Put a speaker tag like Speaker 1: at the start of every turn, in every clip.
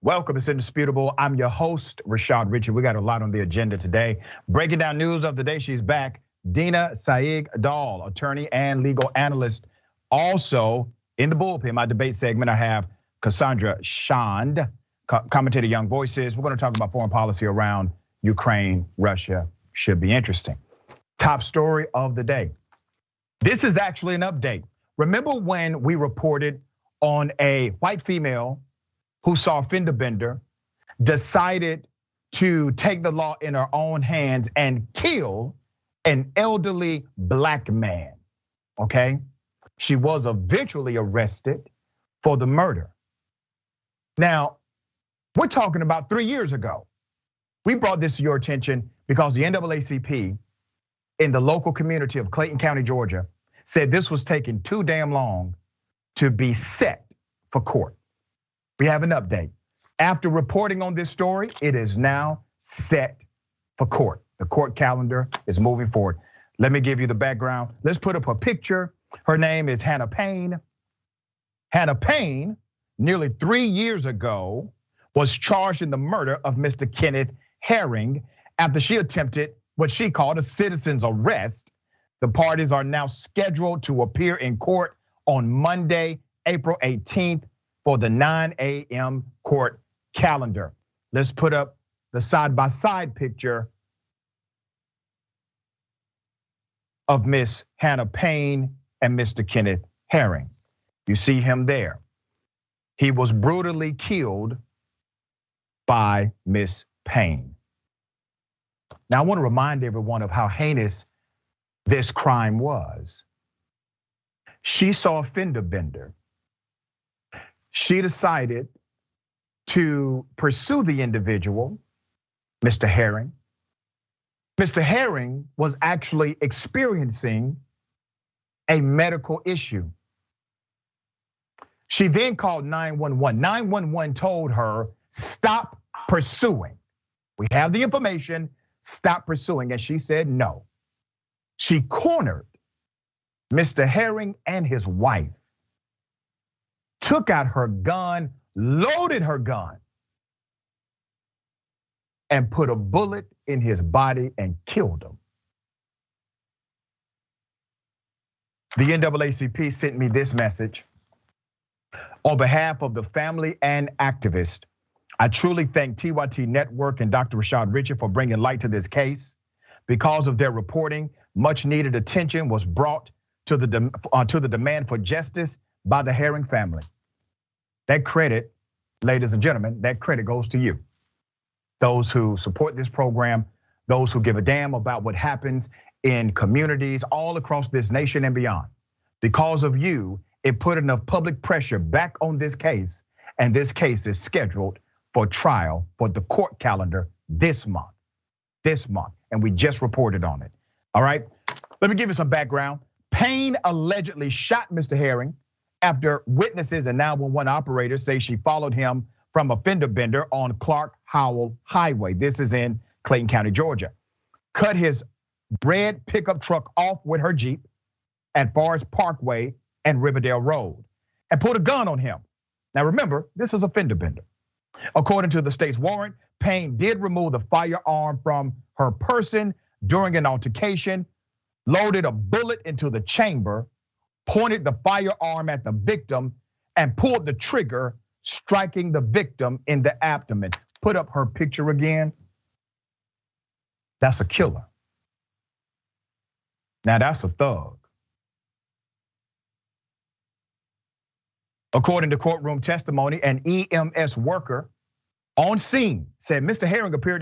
Speaker 1: Welcome, it's Indisputable. I'm your host, Rashad Richard. We got a lot on the agenda today. Breaking down news of the day, she's back. Dina Sayegh Doll, attorney and legal analyst. Also in the bullpen, my debate segment, I have Cassandra Shand, commentator Young Voices. We're gonna talk about foreign policy around Ukraine, Russia. Should be interesting. Top story of the day. This is actually an update. Remember when we reported on a white female who saw a fender bender, decided to take the law in her own hands and kill an elderly black man, okay? She was eventually arrested for the murder. Now, we're talking about 3 years ago. We brought this to your attention because the NAACP in the local community of Clayton County, Georgia, said this was taking too damn long to be set for court. We have an update. After reporting on this story, it is now set for court. The court calendar is moving forward. Let me give you the background. Let's put up a picture. Her name is Hannah Payne. Hannah Payne, nearly 3 years ago, was charged in the murder of Mr. Kenneth Herring after she attempted what she called a citizen's arrest. The parties are now scheduled to appear in court on Monday, April 18th for the 9 a.m. court calendar. Let's put up the side-by-side picture of Miss Hannah Payne and Mr. Kenneth Herring. You see him there. He was brutally killed by Miss Payne. Now, I want to remind everyone of how heinous this crime was. She saw a fender bender. She decided to pursue the individual, Mr. Herring. Mr. Herring was actually experiencing a medical issue. She then called 911. 911 told her, stop pursuing. We have the information, stop pursuing. And she said no. She cornered Mr. Herring and his wife, took out her gun, loaded her gun, and put a bullet in his body and killed him. The NAACP sent me this message. On behalf of the family and activists, I truly thank TYT Network and Dr. Rashad Richard for bringing light to this case. Because of their reporting, much needed attention was brought to the demand for justice by the Herring family. That credit, ladies and gentlemen, that credit goes to you. Those who support this program, those who give a damn about what happens in communities all across this nation and beyond. Because of you, it put enough public pressure back on this case, and this case is scheduled for trial for the court calendar this month, and we just reported on it, all right? Let me give you some background. Payne allegedly shot Mr. Herring after witnesses and 911 operators say she followed him from a fender bender on Clark Howell Highway. This is in Clayton County, Georgia. Cut his red pickup truck off with her Jeep at Forest Parkway and Riverdale Road and put a gun on him. Now remember, this is a fender bender. According to the state's warrant, Payne did remove the firearm from her person during an altercation, loaded a bullet into the chamber, pointed the firearm at the victim, and pulled the trigger, striking the victim in the abdomen. Put up her picture again. That's a killer. Now that's a thug. According to courtroom testimony, an EMS worker on scene said Mr. Herring appeared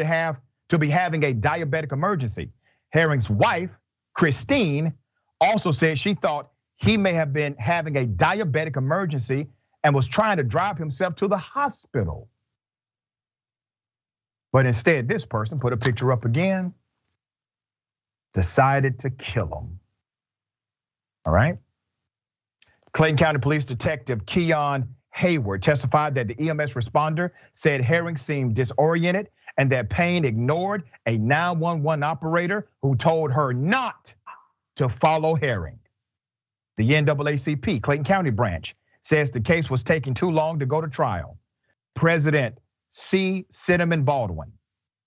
Speaker 1: to be having a diabetic emergency. Herring's wife, Christine, also said she thought he may have been having a diabetic emergency and was trying to drive himself to the hospital. But instead, this person, put a picture up again, decided to kill him. All right? Clayton County Police Detective Keon Hayward testified that the EMS responder said Herring seemed disoriented and that Payne ignored a 911 operator who told her not to follow Herring. The NAACP Clayton County branch says the case was taking too long to go to trial. President C. Cinnamon Baldwin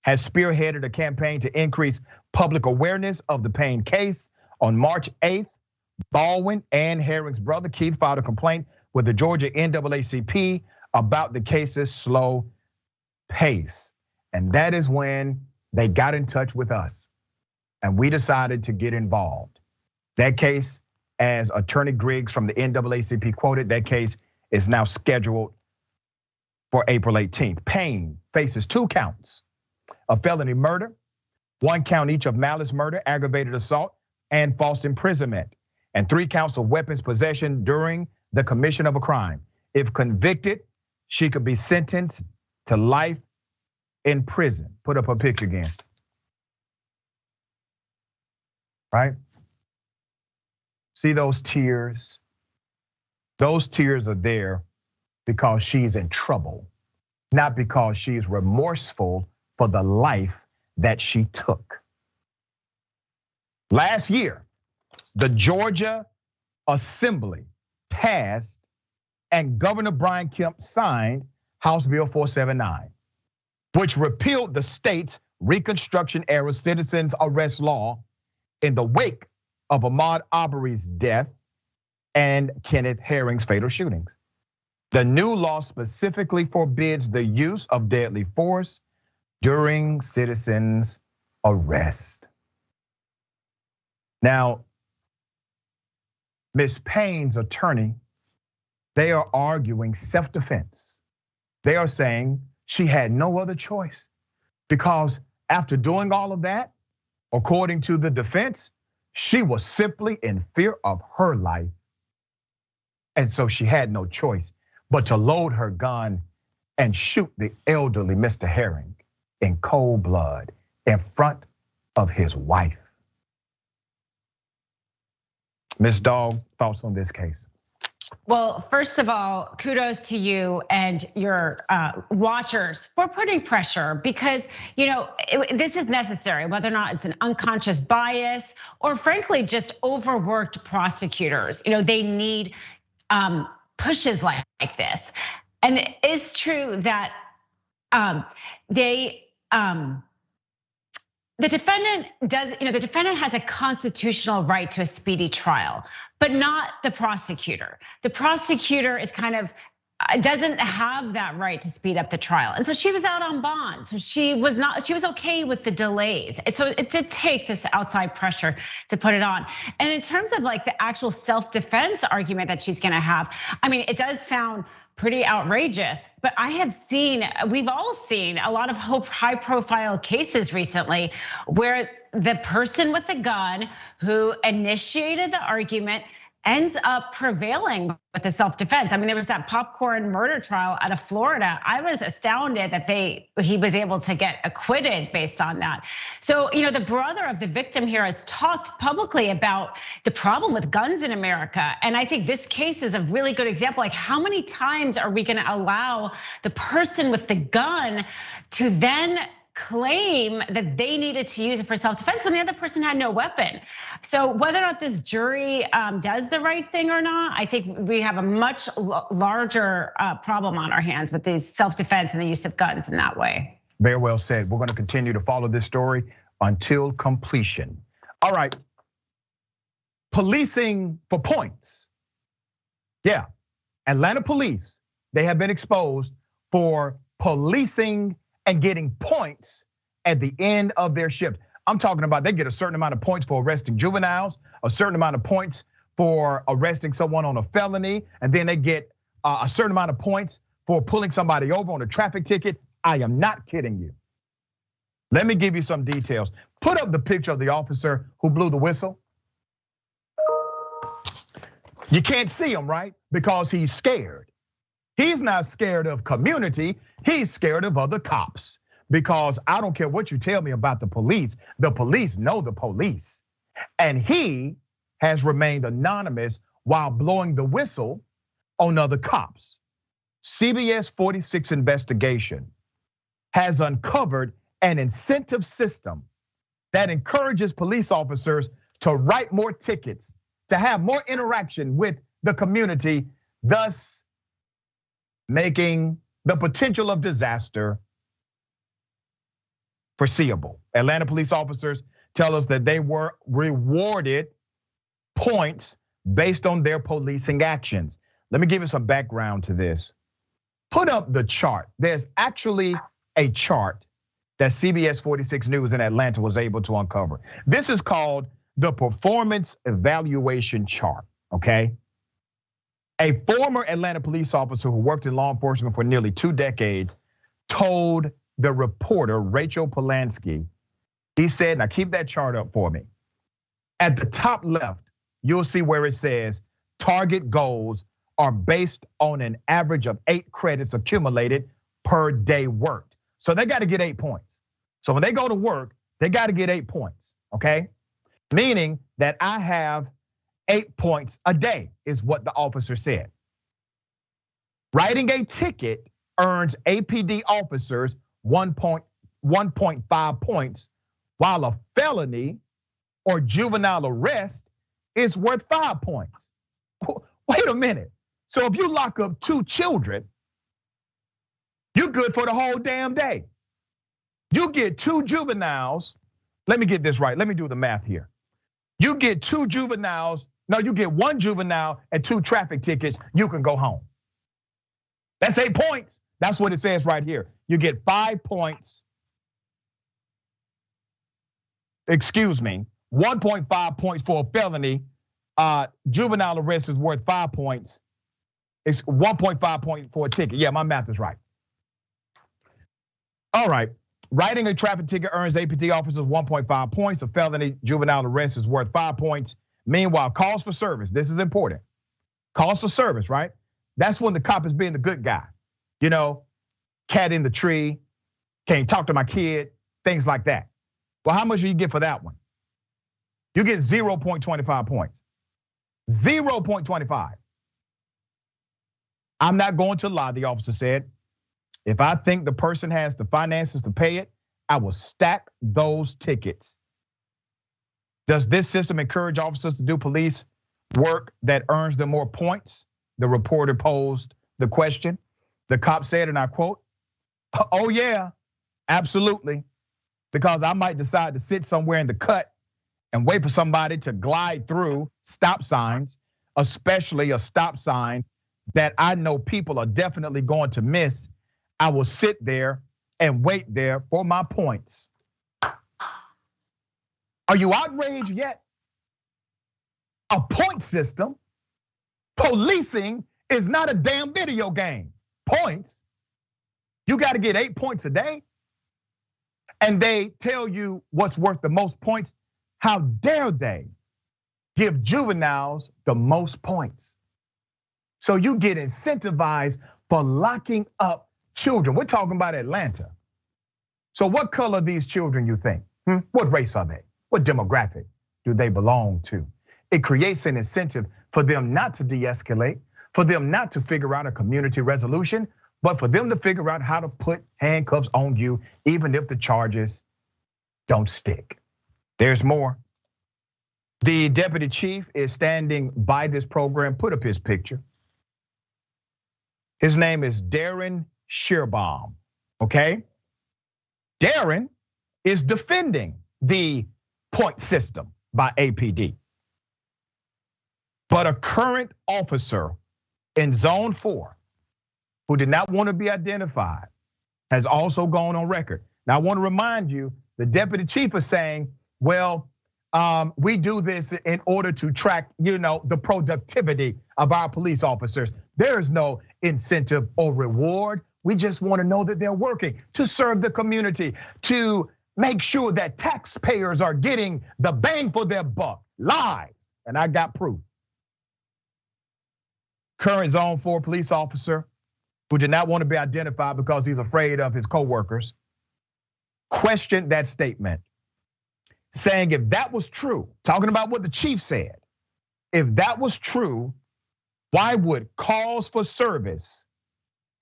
Speaker 1: has spearheaded a campaign to increase public awareness of the Payne case. On March 8th, Baldwin and Herring's brother Keith filed a complaint with the Georgia NAACP about the case's slow pace. And that is when they got in touch with us and we decided to get involved. That case, as Attorney Griggs from the NAACP quoted, that case is now scheduled for April 18th. Payne faces 2 counts of felony murder, 1 count each of malice murder, aggravated assault, and false imprisonment, and 3 counts of weapons possession during the commission of a crime. If convicted, she could be sentenced to life in prison. Put up her picture again. Right? See those tears? Those tears are there because she's in trouble, not because she's remorseful for the life that she took. Last year, the Georgia Assembly passed and Governor Brian Kemp signed House Bill 479, which repealed the state's Reconstruction era citizens arrest law in the wake of Ahmaud Arbery's death and Kenneth Herring's fatal shootings. The new law specifically forbids the use of deadly force during citizens' arrest. Now, Ms. Payne's attorney, they are arguing self-defense. They are saying she had no other choice because after doing all of that, according to the defense, she was simply in fear of her life. And so she had no choice but to load her gun and shoot the elderly Mr. Herring in cold blood in front of his wife. Ms. Doll, thoughts on this case?
Speaker 2: Well, first of all, kudos to you and your watchers for putting pressure because this is necessary, whether or not it's an unconscious bias or frankly just overworked prosecutors. They need pushes like this. And it's true that the defendant the defendant has a constitutional right to a speedy trial, but not the prosecutor. The prosecutor is doesn't have that right to speed up the trial. And so she was out on bond. So she was okay with the delays. So it did take this outside pressure to put it on. And in terms of the actual self-defense argument that she's gonna have, it does sound pretty outrageous, but we've all seen a lot of high profile cases recently where the person with the gun who initiated the argument ends up prevailing with the self-defense. There was that popcorn murder trial out of Florida. I was astounded that he was able to get acquitted based on that. So, the brother of the victim here has talked publicly about the problem with guns in America. And I think this case is a really good example. How many times are we gonna allow the person with the gun to then claim that they needed to use it for self-defense when the other person had no weapon? So whether or not this jury does the right thing or not, I think we have a much larger problem on our hands with the self-defense and the use of guns in that way.
Speaker 1: Very well said. We're gonna continue to follow this story until completion. All right, policing for points. Yeah, Atlanta police, they have been exposed for policing and getting points at the end of their shift. I'm talking about they get a certain amount of points for arresting juveniles, a certain amount of points for arresting someone on a felony, and then they get a certain amount of points for pulling somebody over on a traffic ticket. I am not kidding you. Let me give you some details. Put up the picture of the officer who blew the whistle. You can't see him, right? Because he's scared. He's not scared of community, he's scared of other cops. Because I don't care what you tell me about the police know the police. And he has remained anonymous while blowing the whistle on other cops. CBS 46 investigation has uncovered an incentive system that encourages police officers to write more tickets, to have more interaction with the community, thus making the potential of disaster foreseeable. Atlanta police officers tell us that they were rewarded points based on their policing actions. Let me give you some background to this. Put up the chart. There's actually a chart that CBS 46 News in Atlanta was able to uncover. This is called the performance evaluation chart, okay? A former Atlanta police officer who worked in law enforcement for nearly 2 decades told the reporter, Rachel Polanski, he said, now keep that chart up for me. At the top left, you'll see where it says target goals are based on an average of 8 credits accumulated per day worked. So they got to get 8 points. So when they go to work, they got to get 8 points, okay? Meaning that I have 8 points a day is what the officer said. Writing a ticket earns APD officers 1.5 points, while a felony or juvenile arrest is worth 5 points. Wait a minute. So if you lock up 2 children, you're good for the whole damn day. You get 2 juveniles. Let me get this right. Let me do the math here. You get 2 juveniles. No, you get 1 juvenile and 2 traffic tickets. You can go home. That's 8 points. That's what it says right here. You get 5 points. Excuse me, 1.5 points for a felony. Juvenile arrest is worth 5 points. It's 1.5 point for a ticket. Yeah, my math is right. All right, writing a traffic ticket earns APT officers 1.5 points. A felony juvenile arrest is worth 5 points. Meanwhile, calls for service, this is important. Calls for service, right? That's when the cop is being the good guy. You know, cat in the tree, can't talk to my kid, things like that. Well, how much do you get for that one? You get 0.25 points. 0.25. I'm not going to lie, the officer said. If I think the person has the finances to pay it, I will stack those tickets. Does this system encourage officers to do police work that earns them more points? The reporter posed the question. The cop said, and I quote, "Oh yeah, absolutely. Because I might decide to sit somewhere in the cut and wait for somebody to glide through stop signs, especially a stop sign that I know people are definitely going to miss. I will sit there and wait there for my points." Are you outraged yet? A point system, policing is not a damn video game. Points, you got to get 8 points a day. And they tell you what's worth the most points. How dare they give juveniles the most points? So you get incentivized for locking up children. We're talking about Atlanta. So what color are these children, you think? What race are they? What demographic do they belong to? It creates an incentive for them not to de-escalate, for them not to figure out a community resolution, but for them to figure out how to put handcuffs on you, even if the charges don't stick. There's more. The deputy chief is standing by this program. Put up his picture. His name is Darren Shearbaum, okay? Darren is defending the point system by APD. But a current officer in zone 4 who did not want to be identified has also gone on record. Now I want to remind you, the deputy chief is saying, well, we do this in order to track, the productivity of our police officers. There is no incentive or reward. We just want to know that they're working to serve the community, to make sure that taxpayers are getting the bang for their buck. Lies, and I got proof. Current zone 4 police officer who did not want to be identified because he's afraid of his coworkers questioned that statement, saying if that was true, talking about what the chief said, if that was true, why would calls for service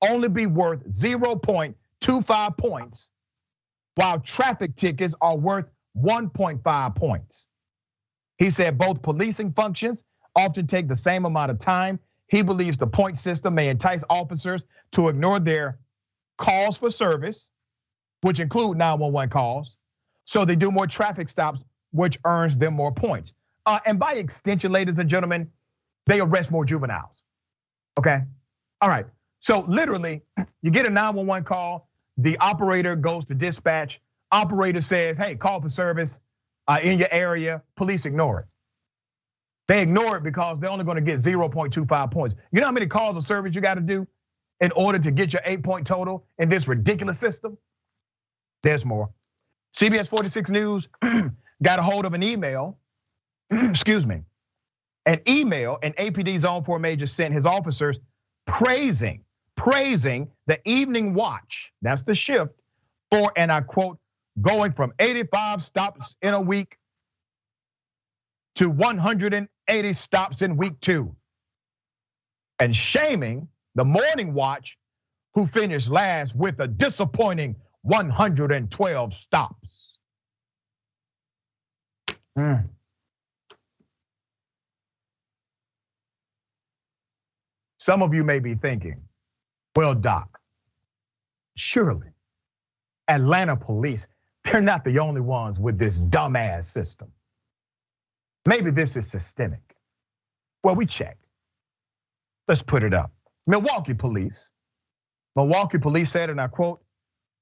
Speaker 1: only be worth 0.25 points while traffic tickets are worth 1.5 points? He said both policing functions often take the same amount of time. He believes the point system may entice officers to ignore their calls for service, which include 911 calls. So they do more traffic stops, which earns them more points. And by extension, ladies and gentlemen, they arrest more juveniles, okay? All right, so literally, you get a 911 call, the operator goes to dispatch, operator says, hey, call for service in your area, police ignore it. They ignore it because they're only gonna get 0.25 points. You know how many calls of service you gotta do in order to get your 8-point total in this ridiculous system? There's more. CBS 46 News got a hold of an email, excuse me, an email an APD Zone 4 major sent his officers praising the evening watch, that's the shift, for, and I quote, going from 85 stops in a week to 180 stops in week 2. And shaming the morning watch, who finished last with a disappointing 112 stops. Some of you may be thinking, well, Doc, surely Atlanta police, they're not the only ones with this dumbass system. Maybe this is systemic. Well, we checked. Let's put it up. Milwaukee police said, and I quote,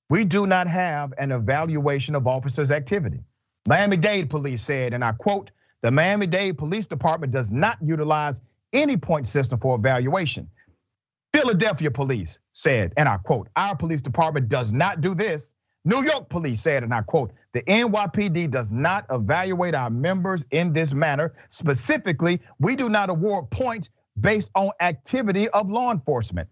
Speaker 1: we do not have an evaluation of officers' activity. Miami-Dade police said, and I quote, the Miami-Dade Police Department does not utilize any point system for evaluation. Philadelphia police said, and I quote, our police department does not do this. New York police said, and I quote, the NYPD does not evaluate our members in this manner. Specifically, we do not award points based on activity of law enforcement.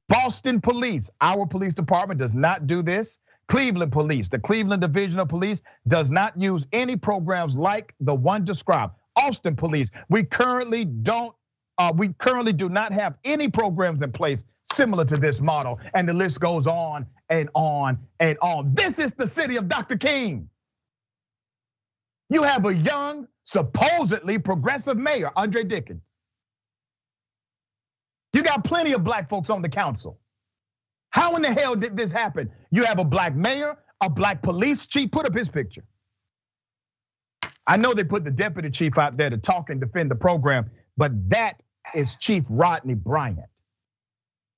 Speaker 1: Boston police, our police department does not do this. Cleveland police, the Cleveland Division of Police does not use any programs like the one described. Austin police, we currently do not have any programs in place similar to this model, and the list goes on and on and on. This is the city of Dr. King. You have a young, supposedly progressive mayor, Andre Dickens. You got plenty of black folks on the council. How in the hell did this happen? You have a black mayor, a black police chief, put up his picture. I know they put the deputy chief out there to talk and defend the program, but that is Chief Rodney Bryant.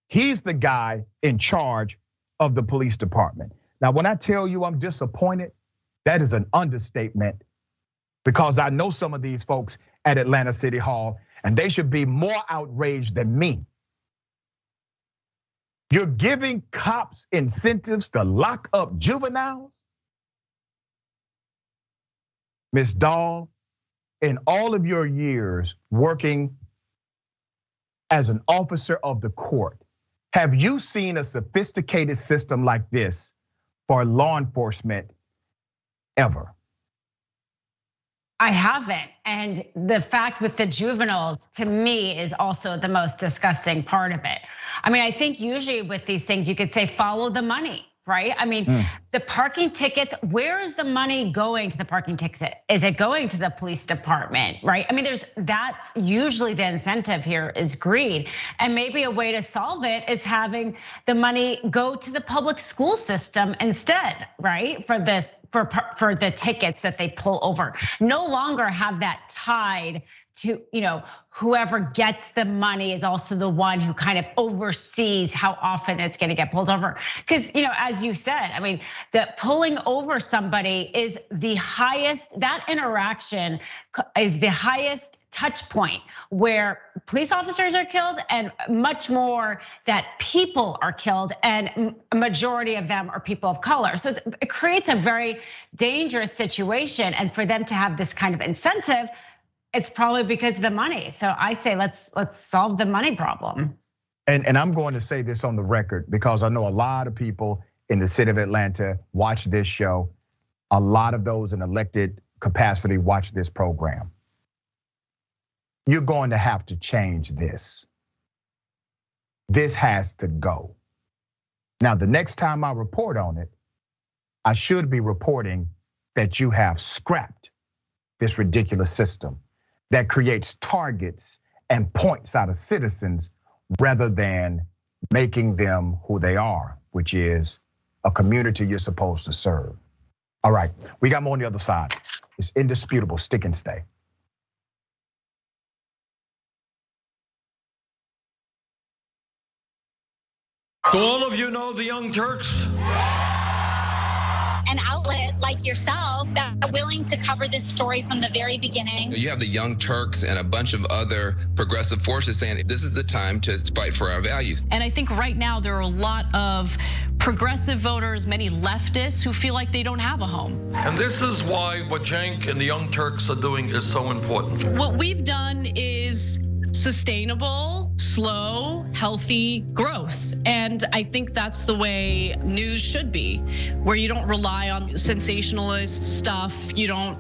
Speaker 1: He's the guy in charge of the police department. Now, when I tell you I'm disappointed, that is an understatement, because I know some of these folks at Atlanta City Hall, and they should be more outraged than me. You're giving cops incentives to lock up juveniles? Ms. Doll, in all of your years working as an officer of the court, have you seen a sophisticated system like this for law enforcement ever?
Speaker 2: I haven't, and the fact with the juveniles, to me, is also the most disgusting part of it. I mean, I think usually with these things, you could say follow the money, right? I mean, the parking tickets, where is the money going to the parking ticket? Is it going to the police department, right? I mean, that's usually the incentive here is greed. And maybe a way to solve it is having the money go to the public school system instead, right? For the tickets that they pull over. No longer have that tied to, whoever gets the money is also the one who kind of oversees how often it's gonna get pulled over. Because, as you said, I mean, the pulling over somebody is the highest, that interaction is the highest touch point where police officers are killed, and much more that people are killed, and a majority of them are people of color. So it creates a very dangerous situation, and for them to have this kind of incentive, it's probably because of the money. So I say let's solve the money problem.
Speaker 1: And I'm going to say this on the record, because I know a lot of people in the city of Atlanta watch this show. A lot of those in elected capacity watch this program. You're going to have to change this. This has to go. Now, the next time I report on it, I should be reporting that you have scrapped this ridiculous system that creates targets and points out of citizens rather than making them who they are. which is a community you're supposed to serve. All right, we got more on the other side. It's indisputable, stick and stay.
Speaker 3: Do all of you know the Young Turks?
Speaker 4: An outlet like yourself that are willing to cover this story from the very beginning.
Speaker 5: You have the Young Turks and a bunch of other progressive forces saying this is the time to fight for our values.
Speaker 6: And I think right now there are a lot of progressive voters, many leftists who feel like they don't have a home.
Speaker 3: And this is why what Cenk and the Young Turks are doing is so important.
Speaker 6: What we've done is sustainable, slow, healthy growth. And I think that's the way news should be, where you don't rely on sensationalist stuff. You don't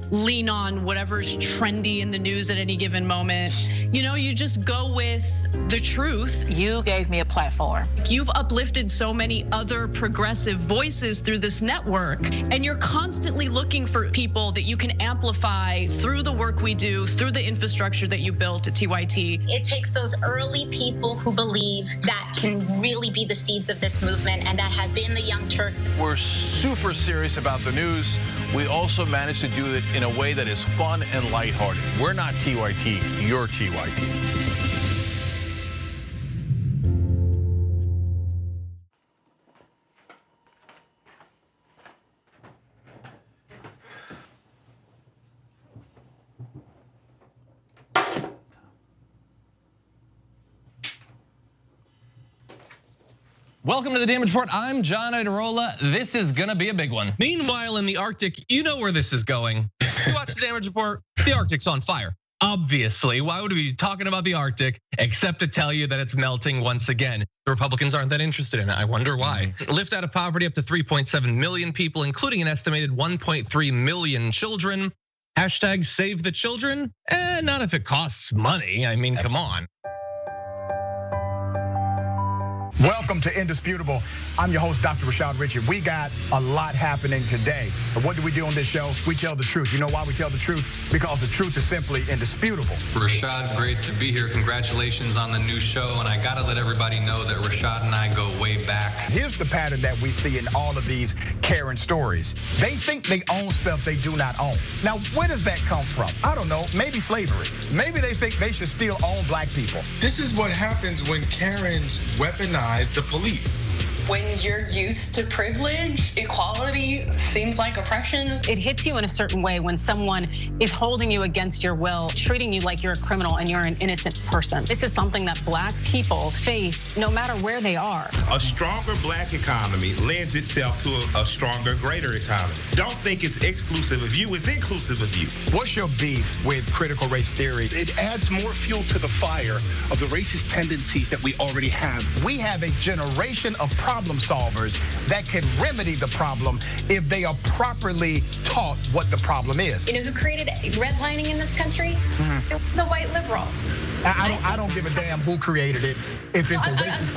Speaker 6: lean on whatever's trendy in the news at any given moment. You just go with the truth.
Speaker 7: You gave me a platform.
Speaker 6: You've uplifted so many other progressive voices through this network, and you're constantly looking for people that you can amplify through the work we do, through the infrastructure that you built at TYT.
Speaker 4: It takes those early people who believe that can really be the seeds of this movement, and that has been the Young Turks.
Speaker 8: We're super serious about the news. We also managed to do it in a way that is fun and lighthearted. We're not TYT, you're TYT.
Speaker 9: Welcome to the Damage Report. I'm John Idarola. This is gonna be a big one. Meanwhile, in the Arctic, you know where this is going. You watch the Damage Report, the Arctic's on fire. Obviously, why would we be talking about the Arctic except to tell you that it's melting once again? The Republicans aren't that interested in it. I wonder why. Lift out of poverty up to 3.7 million people, including an estimated 1.3 million children. Hashtag save the children? Not if it costs money. I mean, come on.
Speaker 1: Welcome to Indisputable. I'm your host, Dr. Rashad Richard. We got a lot happening today. But what do we do on this show? We tell the truth. You know why we tell the truth? Because the truth is simply indisputable.
Speaker 10: Rashad, great to be here. Congratulations on the new show. And I gotta let everybody know that Rashad and I go way back.
Speaker 1: Here's the pattern that we see in all of these Karen stories. They think they own stuff they do not own. Now, where does that come from? I don't know, maybe slavery. Maybe they think they should still own black people.
Speaker 11: This is what happens when Karens weaponize the police.
Speaker 12: When you're used to privilege, equality seems like oppression.
Speaker 7: It hits you in a certain way when someone is holding you against your will, treating you like you're a criminal and you're an innocent person. This is something that black people face no matter where they are.
Speaker 11: A stronger black economy lends itself to a stronger, greater economy. Don't think it's exclusive of you, it's inclusive of you.
Speaker 1: What's your beef with critical race theory?
Speaker 13: It adds more fuel to the fire of the racist tendencies that we already have.
Speaker 1: We have a generation of problem solvers that can remedy the problem if they are properly taught what the problem is.
Speaker 4: You know who created redlining in this country? It was a white liberal.
Speaker 1: I don't give a damn who created it. If it's a racist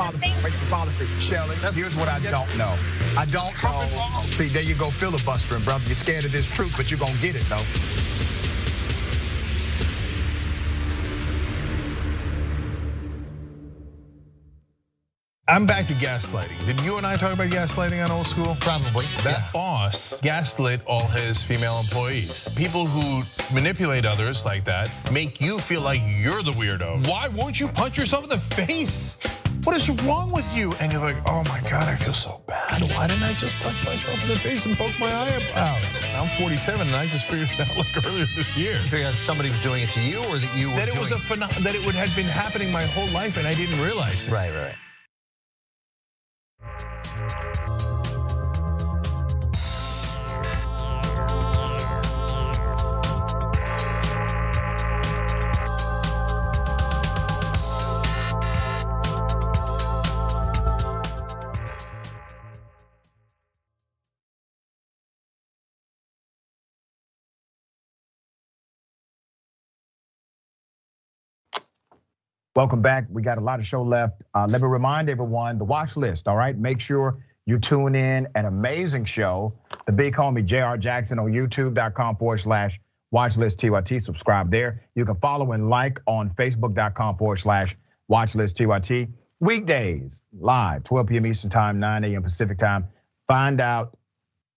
Speaker 1: policy, Shelley, here's what I don't know. I don't know. See, there you go filibustering, brother. You're scared of this truth, but you're gonna get it though.
Speaker 8: I'm back to gaslighting. Did you and I talk about gaslighting on Old School?
Speaker 14: Probably.
Speaker 8: That boss gaslit all his female employees. People who manipulate others like that make you feel like you're the weirdo. Why won't you punch yourself in the face? What is wrong with you? And you're like, oh my God, I feel so bad. Why didn't I just punch myself in the face and poke my eye out? I'm 47 and I just figured it out like earlier this year.
Speaker 14: You figured out somebody was doing it to you or that you were
Speaker 8: that it was that it would have been happening my whole life and I didn't realize it.
Speaker 14: Right.
Speaker 1: Welcome back. We got a lot of show left. Let me remind everyone, the watch list, all right? Make sure you tune in. An amazing show. The big homie, JR Jackson on youtube.com/watchlist_TYT. Subscribe there. You can follow and like on facebook.com/watchlist_TYT. Weekdays, live, 12 p.m. Eastern time, 9 a.m. Pacific time. Find out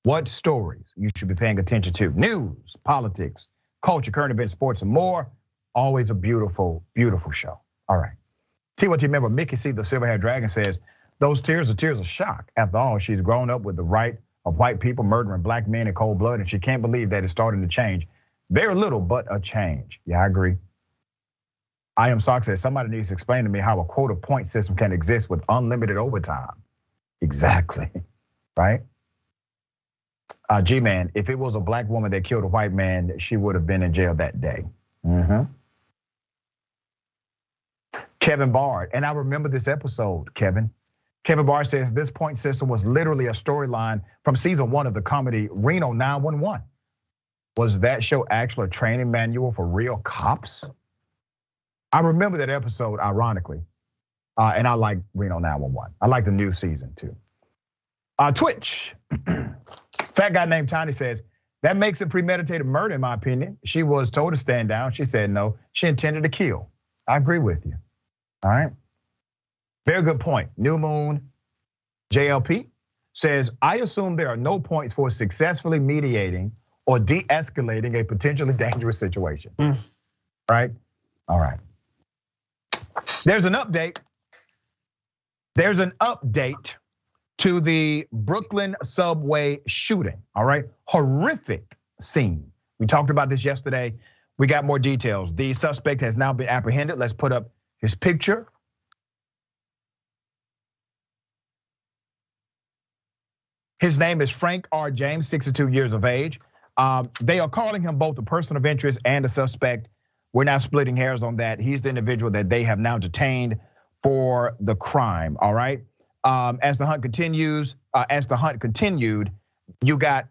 Speaker 1: what stories you should be paying attention to. News, politics, culture, current events, sports, and more. Always a beautiful, beautiful show. All right. See what you remember. Mickey C, the silver-haired dragon, says, those tears are tears of shock. After all, she's grown up with the right of white people murdering black men in cold blood, and she can't believe that it's starting to change. Very little, but a change. Yeah, I agree. I Am Sock says, somebody needs to explain to me how a quota point system can exist with unlimited overtime. Exactly, right? G-Man, if it was a black woman that killed a white man, she would have been in jail that day. Kevin Bard, and I remember this episode, Kevin. Kevin Bard says this point system was literally a storyline from season 1 of the comedy Reno 911. Was that show actually a training manual for real cops? I remember that episode, ironically, and I like Reno 911. I like the new season too. Twitch, fat guy named Tiny says, that makes it premeditated murder in my opinion. She was told to stand down, she said no, she intended to kill. I agree with you, all right? Very good point. New Moon JLP says, I assume there are no points for successfully mediating or de-escalating a potentially dangerous situation, right? All right. There's an update. There's an update to the Brooklyn subway shooting, all right? Horrific scene. We talked about this yesterday. We got more details. The suspect has now been apprehended. Let's put up his picture. His name is Frank R. James, 62 years of age. They are calling him both a person of interest and a suspect. We're not splitting hairs on that. He's the individual that they have now detained for the crime, all right? As the hunt continued, you got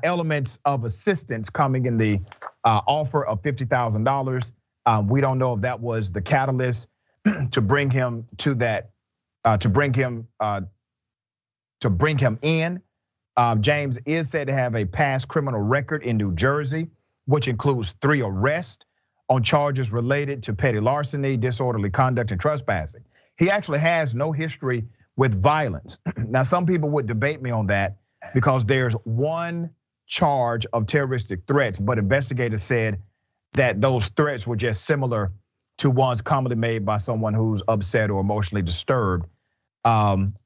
Speaker 1: elements of assistance coming in the offer of $50,000. We don't know if that was the catalyst to bring him to that, to bring him in. James is said to have a past criminal record in New Jersey, which includes 3 arrests on charges related to petty larceny, disorderly conduct, and trespassing. He actually has no history with violence. Now, some people would debate me on that because there's one charge of terroristic threats, but investigators said that those threats were just similar to ones commonly made by someone who's upset or emotionally disturbed. Crime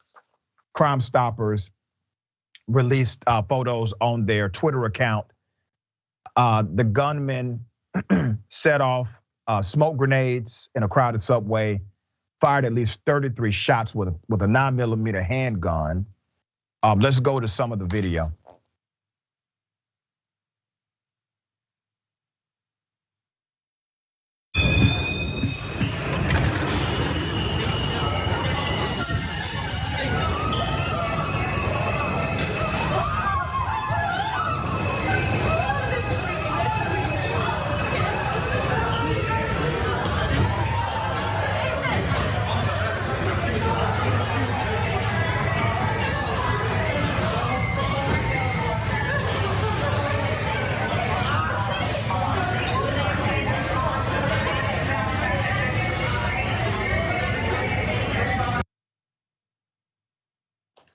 Speaker 1: Stoppers released photos on their Twitter account. The gunman set off smoke grenades in a crowded subway, fired at least 33 shots with a 9mm handgun. Let's go to some of the video.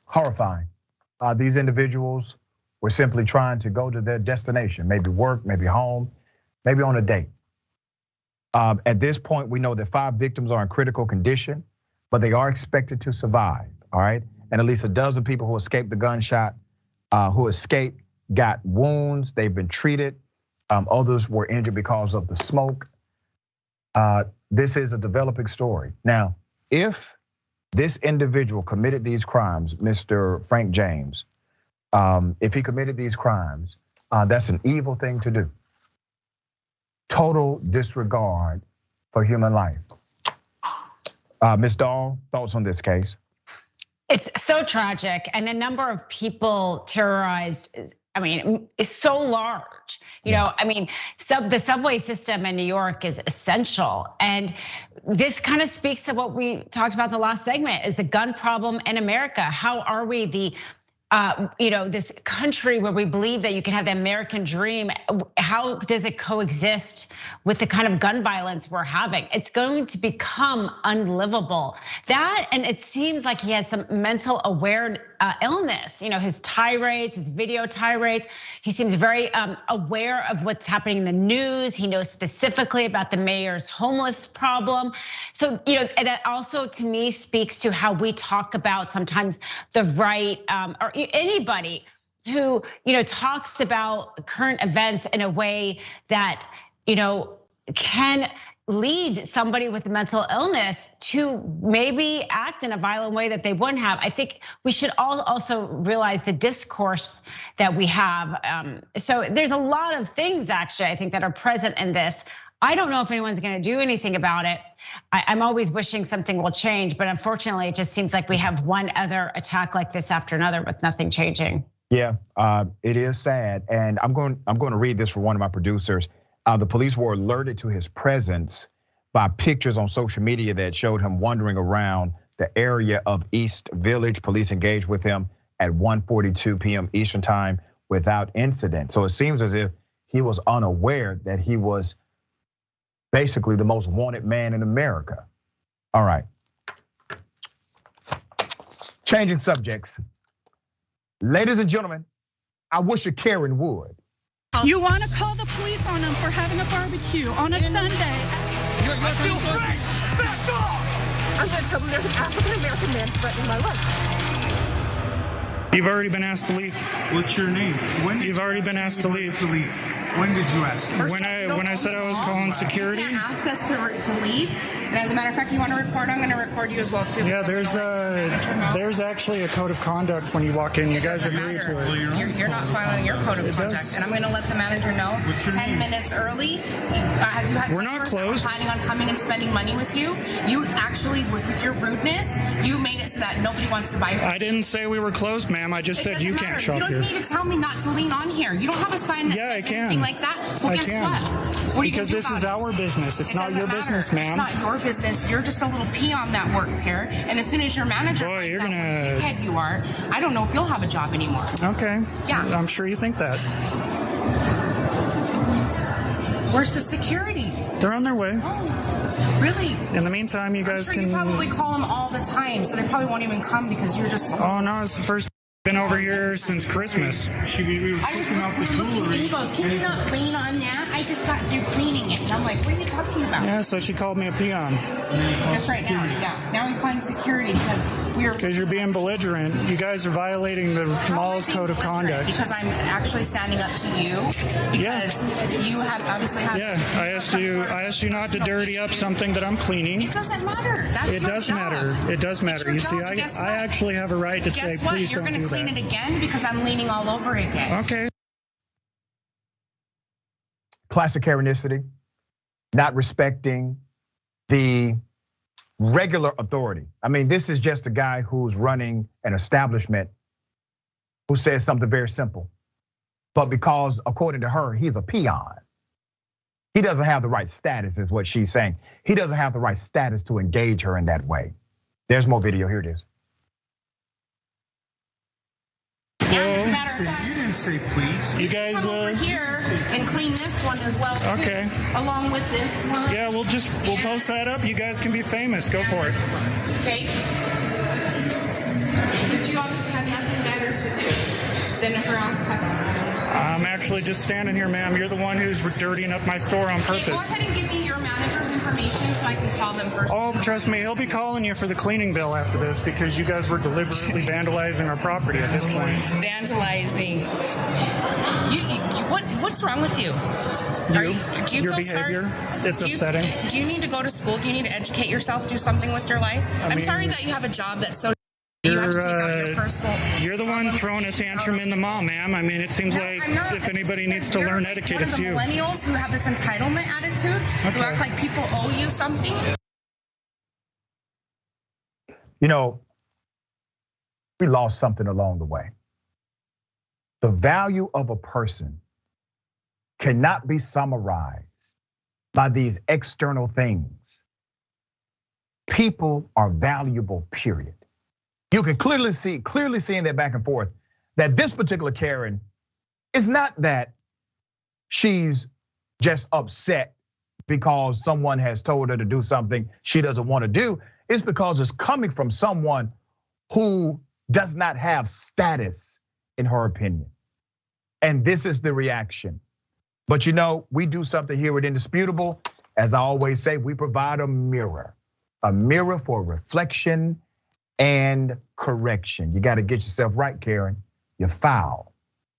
Speaker 1: Horrifying. These individuals were simply trying to go to their destination, maybe work, maybe home, maybe on a date. At this point, we know that 5 victims are in critical condition, but they are expected to survive, all right? And at least a dozen people who escaped the gunshot, who escaped, got wounds, they've been treated. Others were injured because of the smoke. This is a developing story. Now, if this individual committed these crimes, Mr. Frank James, if he committed these crimes, that's an evil thing to do. Total disregard for human life. Ms. Doll, thoughts on this case?
Speaker 2: It's so tragic, and the number of people terrorized is so large. The subway system in New York is essential. And this kind of speaks to what we talked about in the last segment, is the gun problem in America. How are we the this country where we believe that you can have the American dream, how does it coexist with the kind of gun violence we're having? It's going to become unlivable. That, and it seems like he has some mental illness. His tirades, his video tirades. He seems very aware of what's happening in the news. He knows specifically about the mayor's homeless problem. So, and that also to me speaks to how we talk about sometimes the right, or anybody who talks about current events in a way that can lead somebody with mental illness to maybe act in a violent way that they wouldn't have. I think we should all also realize the discourse that we have. So there's a lot of things actually I think that are present in this. I don't know if anyone's gonna do anything about it. I'm always wishing something will change, but unfortunately it just seems like we have one other attack like this after another with nothing changing.
Speaker 1: Yeah, it is sad. And I'm going to read this from one of my producers. The police were alerted to his presence by pictures on social media that showed him wandering around the area of East Village. Police engaged with him at 1:42 p.m. Eastern time without incident. So it seems as if he was unaware that he was basically the most wanted man in America. All right. Changing subjects. Ladies and gentlemen, I wish a Karen would.
Speaker 15: You want to call the police on them for having a barbecue on a Sunday.
Speaker 16: I feel free. Back off. I'm going to tell them there's an African-American man threatening my life.
Speaker 17: You've already been asked to leave.
Speaker 18: What's your name?
Speaker 17: You've already been asked to leave.
Speaker 18: When did you ask?
Speaker 17: When I said I was calling security.
Speaker 19: You can't ask us to leave. And as a matter of fact, you want to record, I'm going to record you as well too.
Speaker 17: Yeah, there's actually a code of conduct when you walk in. You guys agree to it.
Speaker 19: You're not following your code of conduct, and I'm going to let the manager know 10 minutes early. As you had
Speaker 17: We're not closed.
Speaker 19: Planning on coming and spending money with you. You actually, with your rudeness, you made it so that nobody wants to buy.
Speaker 17: I didn't say we were closed, ma'am. I just said you can't shop here.
Speaker 19: You don't need to tell me not to lean on here. You don't have a sign that says anything like that. Well,
Speaker 17: I
Speaker 19: guess
Speaker 17: can.
Speaker 19: what? What are you
Speaker 17: because this is our business. It's not your business, ma'am.
Speaker 19: It's not your business. You're just a little peon that works here. And as soon as your manager finds out what a dickhead you are, I don't know if you'll have a job anymore.
Speaker 17: Okay.
Speaker 19: Yeah.
Speaker 17: I'm sure you think that.
Speaker 19: Where's the security?
Speaker 17: They're on their way.
Speaker 19: Oh, really?
Speaker 17: In the meantime, you guys can.
Speaker 19: You probably call them all the time, so they probably won't even come because you're just.
Speaker 17: Oh no, it's the first. Been over here since Christmas.
Speaker 18: We were taking out the jewelry.
Speaker 19: He goes, can you not lean on that? I just got through cleaning it. And I'm like, what are you talking about?
Speaker 17: Yeah, so she called me a peon.
Speaker 19: Just right now, yeah. Now he's calling security
Speaker 17: because you're being belligerent. You guys are violating the mall's code of conduct.
Speaker 19: Because I'm actually standing up to you. Because you have obviously have.
Speaker 17: Yeah, I asked you not to dirty up something that I'm cleaning.
Speaker 19: It doesn't matter. That's
Speaker 17: it does matter. It does matter. You see, I actually have a right to say, please don't do that.
Speaker 19: Clean it again because I'm leaning all over again.
Speaker 17: Okay.
Speaker 1: Classic Karenicity, not respecting the regular authority. I mean, this is just a guy who's running an establishment who says something very simple. But because, according to her, he's a peon, he doesn't have the right status, is what she's saying. He doesn't have the right status to engage her in that way. There's more video. Here it is.
Speaker 19: As a matter of fact,
Speaker 18: you didn't say please.
Speaker 17: You guys
Speaker 19: come over here and clean this one as well.
Speaker 17: Okay.
Speaker 19: Too, along with this one.
Speaker 17: Yeah, we'll post that up. You guys can be famous. Go for it.
Speaker 19: Okay. Did you obviously have nothing better to do than harass customers?
Speaker 17: I'm actually just standing here, ma'am. You're the one who's dirtying up my store on purpose.
Speaker 19: Okay, go ahead and give me your manager's information so I can call them first.
Speaker 17: Oh, trust me, he'll be calling you for the cleaning bill after this because you guys were deliberately vandalizing our property at this point.
Speaker 19: Vandalizing. What's wrong with you? Do you
Speaker 17: your
Speaker 19: feel
Speaker 17: behavior,
Speaker 19: sorry?
Speaker 17: it's upsetting.
Speaker 19: Do you need to go to school? Do you need to educate yourself? Do something with your life? I'm sorry that you have a job that's so.
Speaker 17: You're the one throwing a tantrum in the mall, ma'am. I mean, it seems like if anybody needs to learn etiquette, it's you.
Speaker 19: Millennials who have this entitlement attitude, who act like people owe you something.
Speaker 1: You know, we lost something along the way. The value of a person cannot be summarized by these external things. People are valuable, period. You can clearly see in that back and forth that this particular Karen is not that she's just upset because someone has told her to do something she doesn't want to do. It's because it's coming from someone who does not have status in her opinion. And this is the reaction. But we do something here with Indisputable. As I always say, we provide a mirror for reflection and correction. You got to get yourself right, Karen. You're foul.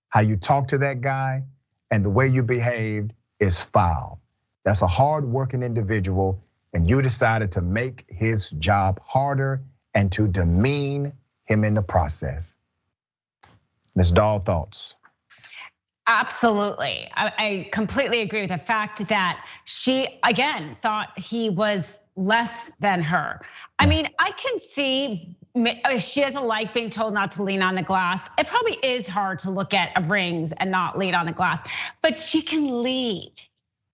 Speaker 1: How you talk to that guy and the way you behaved is foul. That's a hard-working individual, and you decided to make his job harder and to demean him in the process. Ms. Doll, thoughts?
Speaker 2: Absolutely, I completely agree with the fact that she, again, thought he was less than her. I mean, I can see she doesn't like being told not to lean on the glass. It probably is hard to look at rings and not lean on the glass, but she can lead.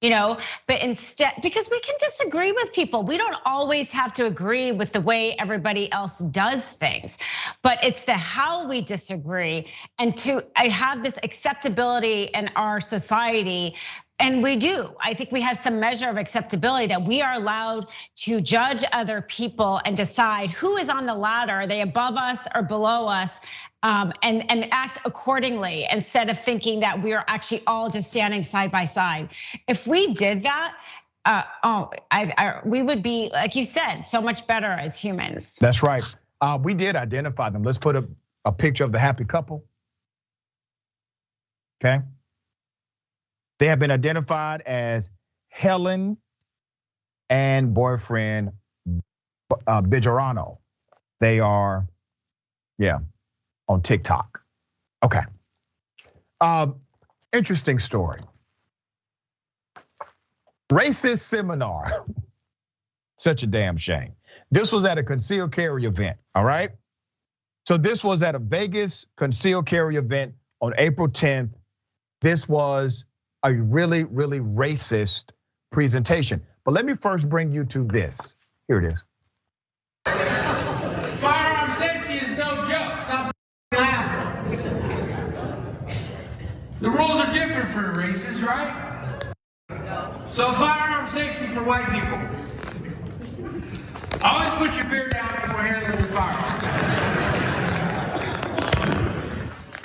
Speaker 2: But instead, because we can disagree with people, we don't always have to agree with the way everybody else does things, but it's the how we disagree and I have this acceptability in our society. And we do. I think we have some measure of acceptability that we are allowed to judge other people and decide who is on the ladder. Are they above us or below us? And act accordingly instead of thinking that we are actually all just standing side by side. If we did that, we would be, like you said, so much better as humans.
Speaker 1: That's right. We did identify them. Let's put a picture of the happy couple. Okay. They have been identified as Helen and boyfriend Bijorano. They are, on TikTok. Okay. Interesting story. Racist seminar. Such a damn shame. This was at a concealed carry event, all right? So this was at a Vegas concealed carry event on April 10th. This was a really, really racist presentation. But let me first bring you to this. Here it is.
Speaker 20: Firearm safety is no joke. Stop laughing. The rules are different for races, right? So firearm safety for white people. Always put your beer down before handling the firearm.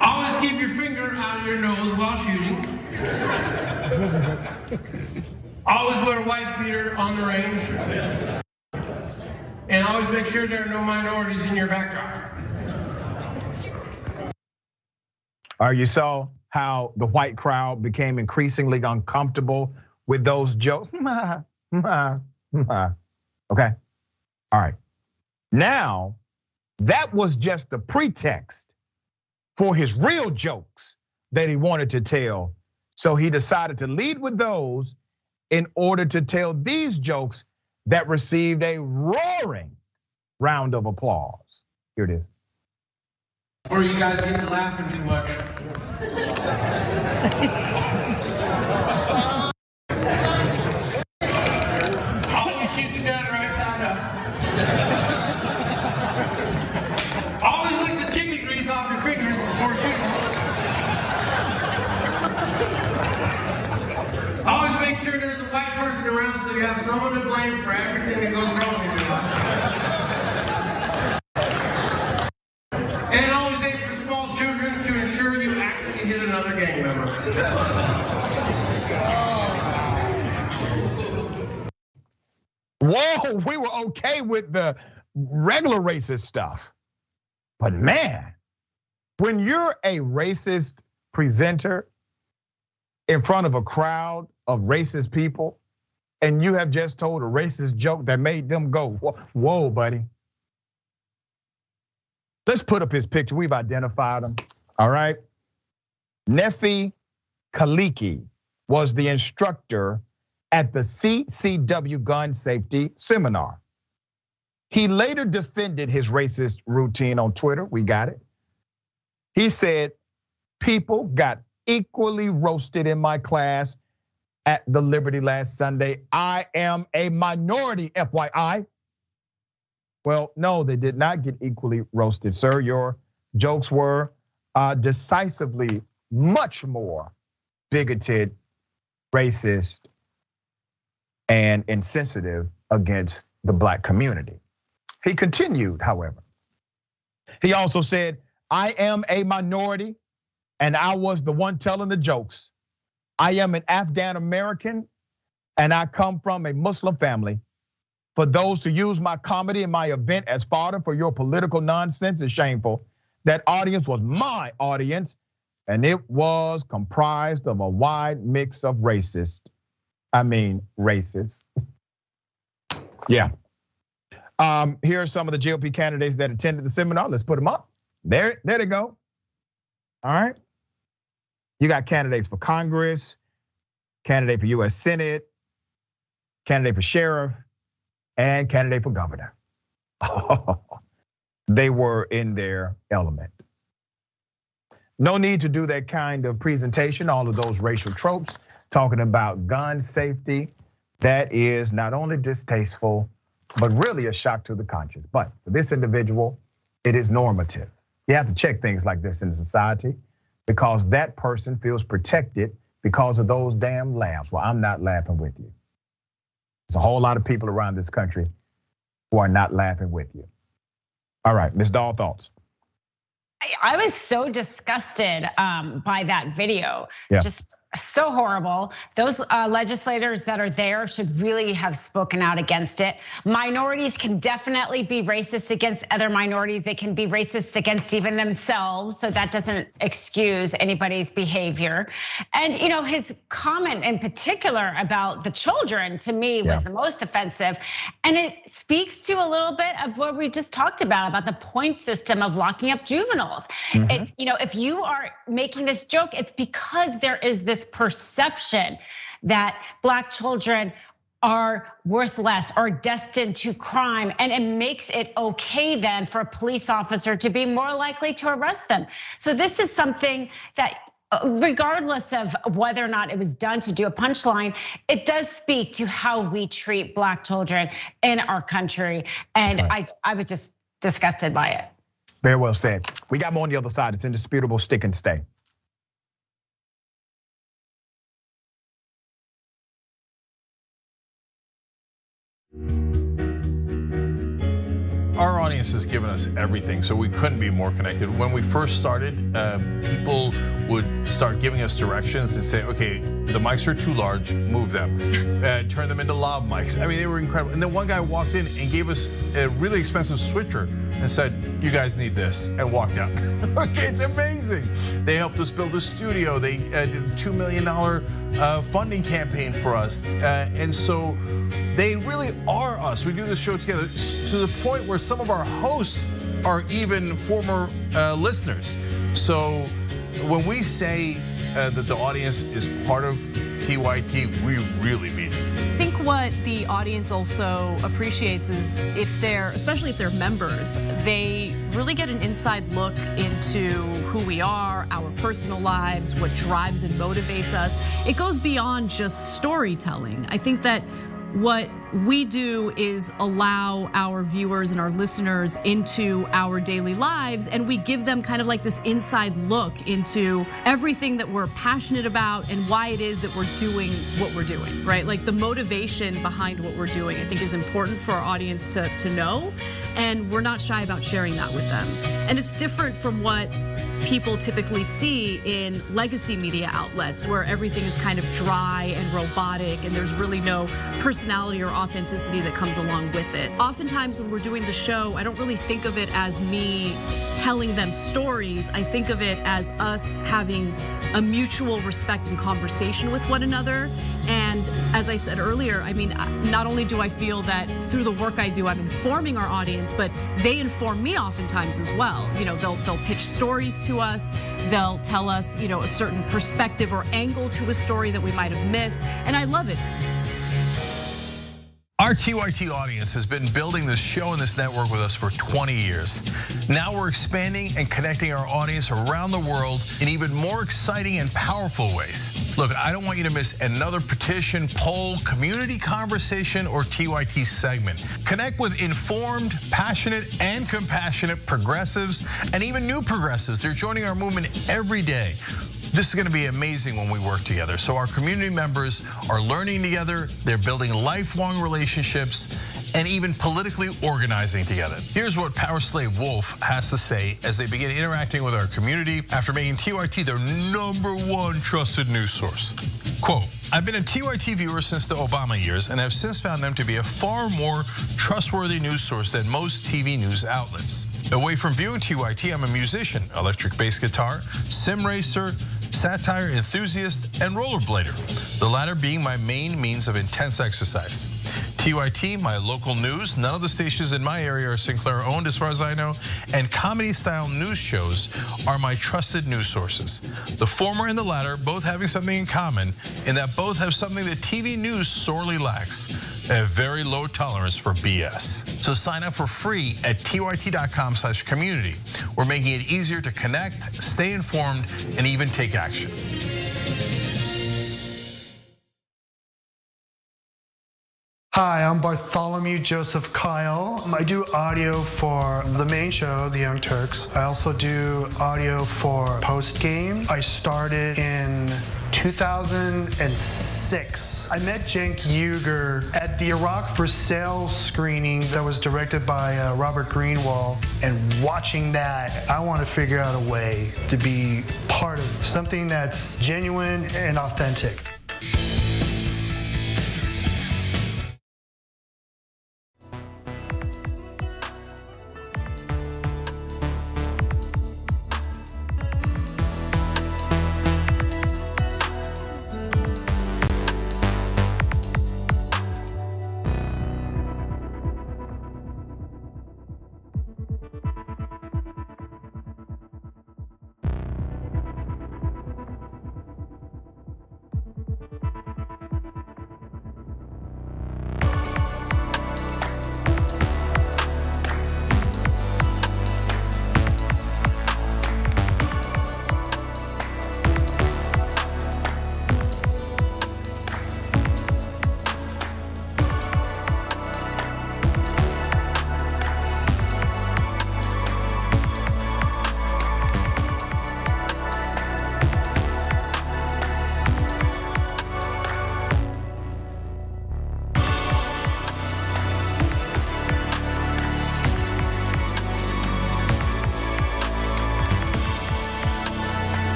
Speaker 20: Always keep your finger out of your nose while shooting. Always wear a wife beater on the range. And always make sure there are no minorities in your backdrop.
Speaker 1: You saw how the white crowd became increasingly uncomfortable with those jokes. Okay, all right. Now, that was just a pretext for his real jokes that he wanted to tell. So he decided to lead with those in order to tell these jokes that received a roaring round of applause. Here it is.
Speaker 20: Before you guys get to laughing too much. Always shoot the gun right side up. Always lick the chicken grease off your fingers before shooting. Always make sure there's a white person around so you have someone to blame for everything that goes wrong in your life. And always aim for small children to ensure you actually hit another gang member.
Speaker 1: Whoa, we were okay with the regular racist stuff. But man, when you're a racist presenter in front of a crowd of racist people, and you have just told a racist joke that made them go, whoa, buddy. Let's put up his picture. We've identified him, all right? Nefi Kaliki was the instructor at the CCW gun safety seminar. He later defended his racist routine on Twitter. We got it. He said, people got equally roasted in my class at the Liberty last Sunday. I am a minority, FYI. Well, no, they did not get equally roasted, sir. Your jokes were decisively much more bigoted, racist, and insensitive against the black community. He continued, however. He also said, I am a minority and I was the one telling the jokes. I am an Afghan American and I come from a Muslim family. For those to use my comedy and my event as fodder for your political nonsense is shameful. That audience was my audience, and it was comprised of a wide mix of racists. Yeah. Here are some of the GOP candidates that attended the seminar. Let's put them up. There they go. All right. You got candidates for Congress, candidate for US Senate, candidate for sheriff, and candidate for governor. They were in their element. No need to do that kind of presentation, all of those racial tropes, talking about gun safety. That is not only distasteful, but really a shock to the conscience. But for this individual, it is normative. You have to check things like this in society because that person feels protected because of those damn laughs. Well, I'm not laughing with you. There's a whole lot of people around this country who are not laughing with you. All right, Ms. Doll, thoughts?
Speaker 2: I was so disgusted by that video.
Speaker 1: Yeah.
Speaker 2: Just so horrible. Those legislators that are there should really have spoken out against it. Minorities can definitely be racist against other minorities. They can be racist against even themselves. So that doesn't excuse anybody's behavior. And his comment in particular about the children to me was the most offensive. And it speaks to a little bit of what we just talked about the point system of locking up juveniles. It's, if you are making this joke, it's because there is this perception that black children are worth less or destined to crime. And it makes it okay then for a police officer to be more likely to arrest them. So this is something that regardless of whether or not it was done to do a punchline, it does speak to how we treat black children in our country. And I was just disgusted by it.
Speaker 1: Very well said. We got more on the other side. It's indisputable, stick and stay.
Speaker 8: Our audience has given us everything, so we couldn't be more connected. When we first started, people would start giving us directions and say, okay, the mics are too large, move them. Turn them into lav mics. I mean, they were incredible. And then one guy walked in and gave us a really expensive switcher and said, you guys need this, and walked out. Okay, it's amazing. They helped us build a studio. They did a $2 million funding campaign for us. And so they really are us. We do this show together to the point where some of our hosts are even former listeners. So when we say that the audience is part of TYT, we really mean it.
Speaker 6: I think what the audience also appreciates is especially if they're members, they really get an inside look into who we are, our personal lives, what drives and motivates us. It goes beyond just storytelling. I think that what we do is allow our viewers and our listeners into our daily lives, and we give them kind of like this inside look into everything that we're passionate about and why it is that we're doing what we're doing, right? Like the motivation behind what we're doing, I think is important for our audience to know, and we're not shy about sharing that with them. And it's different from what people typically see in legacy media outlets where everything is kind of dry and robotic and there's really no personality or authenticity that comes along with it. Oftentimes when we're doing the show, I don't really think of it as me telling them stories. I think of it as us having a mutual respect and conversation with one another. And as I said earlier, I mean, not only do I feel that through the work I do, I'm informing our audience, but they inform me oftentimes as well. They'll pitch stories to us. They'll tell us, a certain perspective or angle to a story that we might have missed. And I love it.
Speaker 8: Our TYT audience has been building this show and this network with us for 20 years. Now we're expanding and connecting our audience around the world in even more exciting and powerful ways. Look, I don't want you to miss another petition, poll, community conversation, or TYT segment. Connect with informed, passionate, and compassionate progressives, and even new progressives. They're joining our movement every day. This is gonna be amazing when we work together. So our community members are learning together, they're building lifelong relationships, and even politically organizing together. Here's what Power Slave Wolf has to say as they begin interacting with our community after making TYT their #1 trusted news source. Quote, I've been a TYT viewer since the Obama years and have since found them to be a far more trustworthy news source than most TV news outlets. Away from viewing TYT, I'm a musician, electric bass guitar, sim racer, satire enthusiast, and rollerblader, the latter being my main means of intense exercise. TYT, my local news, none of the stations in my area are Sinclair owned as far as I know, and comedy style news shows are my trusted news sources. The former and the latter both having something in common in that both have something that TV news sorely lacks, a very low tolerance for BS. So sign up for free at tyt.com/community. We're making it easier to connect, stay informed, and even take action.
Speaker 17: Hi, I'm Bartholomew Joseph Kyle. I do audio for the main show, The Young Turks. I also do audio for Post Game. I started in 2006. I met Cenk Uygur at the Iraq for Sale screening that was directed by Robert Greenwald. And watching that, I want to figure out a way to be part of something that's genuine and authentic.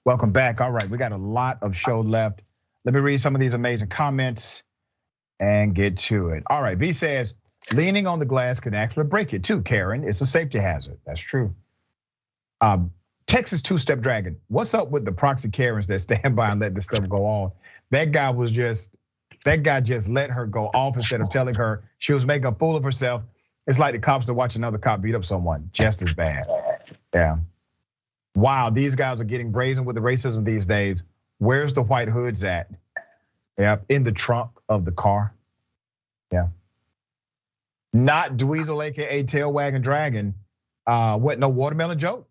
Speaker 1: Welcome back. All right, we got a lot of show left. Let me read some of these amazing comments and get to it. All right, V says, leaning on the glass can actually break it too, Karen. It's a safety hazard. That's true. Texas two-step dragon. What's up with the proxy Karens that stand by and let this stuff go on? That guy just let her go off instead of telling her she was making a fool of herself. It's like the cops that watch another cop beat up someone, just as bad. Yeah. Wow, these guys are getting brazen with the racism these days. Where's the white hoods at? Yeah, in the trunk of the car. Yeah. Not Dweezil, AKA Tail Wagging Dragon. What, no watermelon joke?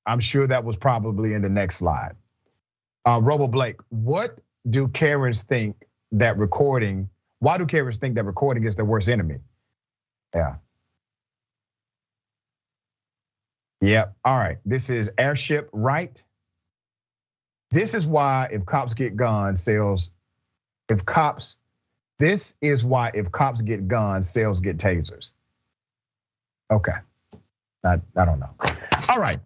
Speaker 1: I'm sure that was probably in the next slide. Robo Blake, why do Karens think that recording is their worst enemy? Yeah. Yep, all right, this is airship right. This is why if cops get guns, sales get guns, sales get tasers. Okay, I don't know. All right.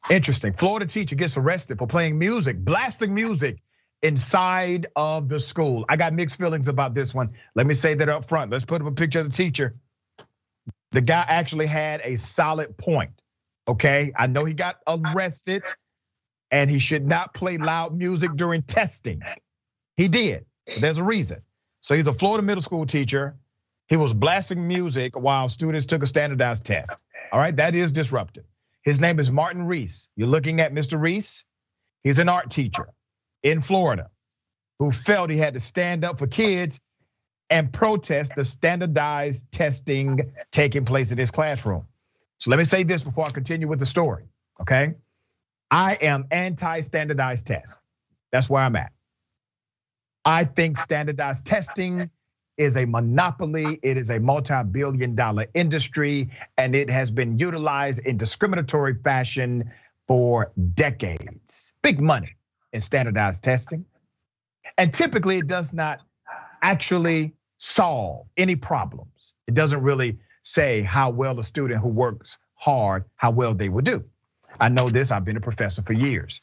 Speaker 1: Interesting. Florida teacher gets arrested for playing music, blasting music inside of the school. I got mixed feelings about this one. Let me say that up front. Let's put up a picture of the teacher. The guy actually had a solid point, okay? I know he got arrested and he should not play loud music during testing. He did, but there's a reason. So he's a Florida middle school teacher. He was blasting music while students took a standardized test. All right, that is disruptive. His name is Martin Reese. You're looking at Mr. Reese. He's an art teacher in Florida who felt he had to stand up for kids and protest the standardized testing taking place in his classroom. So let me say this before I continue with the story, okay? I am anti-standardized tests. That's where I'm at. I think standardized testing is a monopoly. It is a multi-billion-dollar industry, and it has been utilized in discriminatory fashion for decades. Big money in standardized testing. And typically it does not actually solve any problems. It doesn't really say how well a student who works hard, how well they will do. I know this, I've been a professor for years.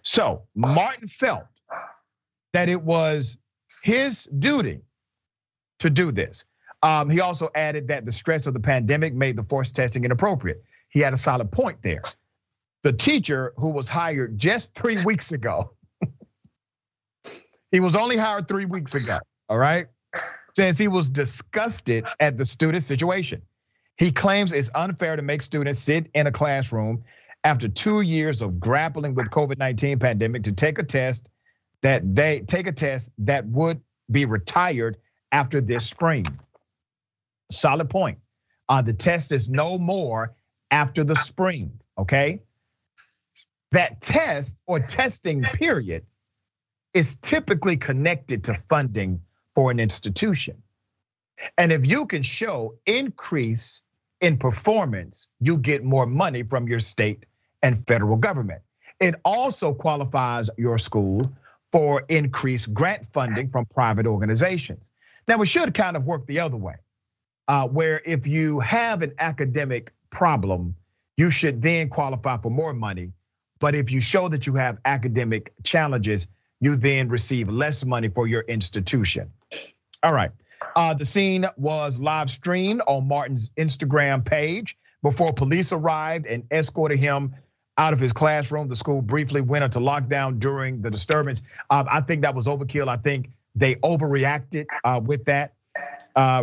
Speaker 1: So Martin felt that it was his duty to do this. He also added that the stress of the pandemic made the forced testing inappropriate. He had a solid point there. The teacher who was hired just 3 weeks ago, he was only hired 3 weeks ago, all right? Says he was disgusted at the student situation. He claims it's unfair to make students sit in a classroom after 2 years of grappling with COVID-19 pandemic to take a test that would be retired after this spring. Solid point. The test is no more after the spring, okay? That test or testing period is typically connected to funding for an institution. And if you can show increase in performance, you get more money from your state and federal government. It also qualifies your school for increased grant funding from private organizations. Now, we should kind of work the other way, where if you have an academic problem, you should then qualify for more money. But if you show that you have academic challenges, you then receive less money for your institution. All right, the scene was live streamed on Martin's Instagram page before police arrived and escorted him out of his classroom. The school briefly went into lockdown during the disturbance. I think that was overkill. I think they overreacted with that.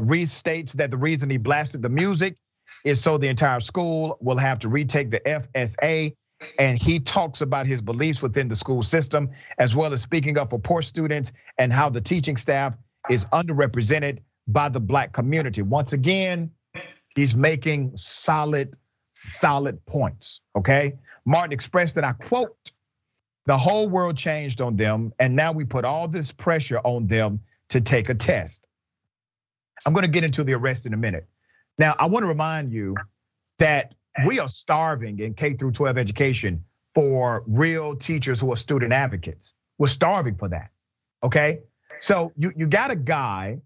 Speaker 1: Reese states that the reason he blasted the music is so the entire school will have to retake the FSA. And he talks about his beliefs within the school system, as well as speaking up for poor students and how the teaching staff is underrepresented by the Black community. Once again, he's making solid points, okay? Martin expressed that, I quote, "The whole world changed on them, and now we put all this pressure on them to take a test." I'm gonna get into the arrest in a minute. Now, I wanna remind you that we are starving in K through 12 education for real teachers who are student advocates. We're starving for that, okay? So you got a guy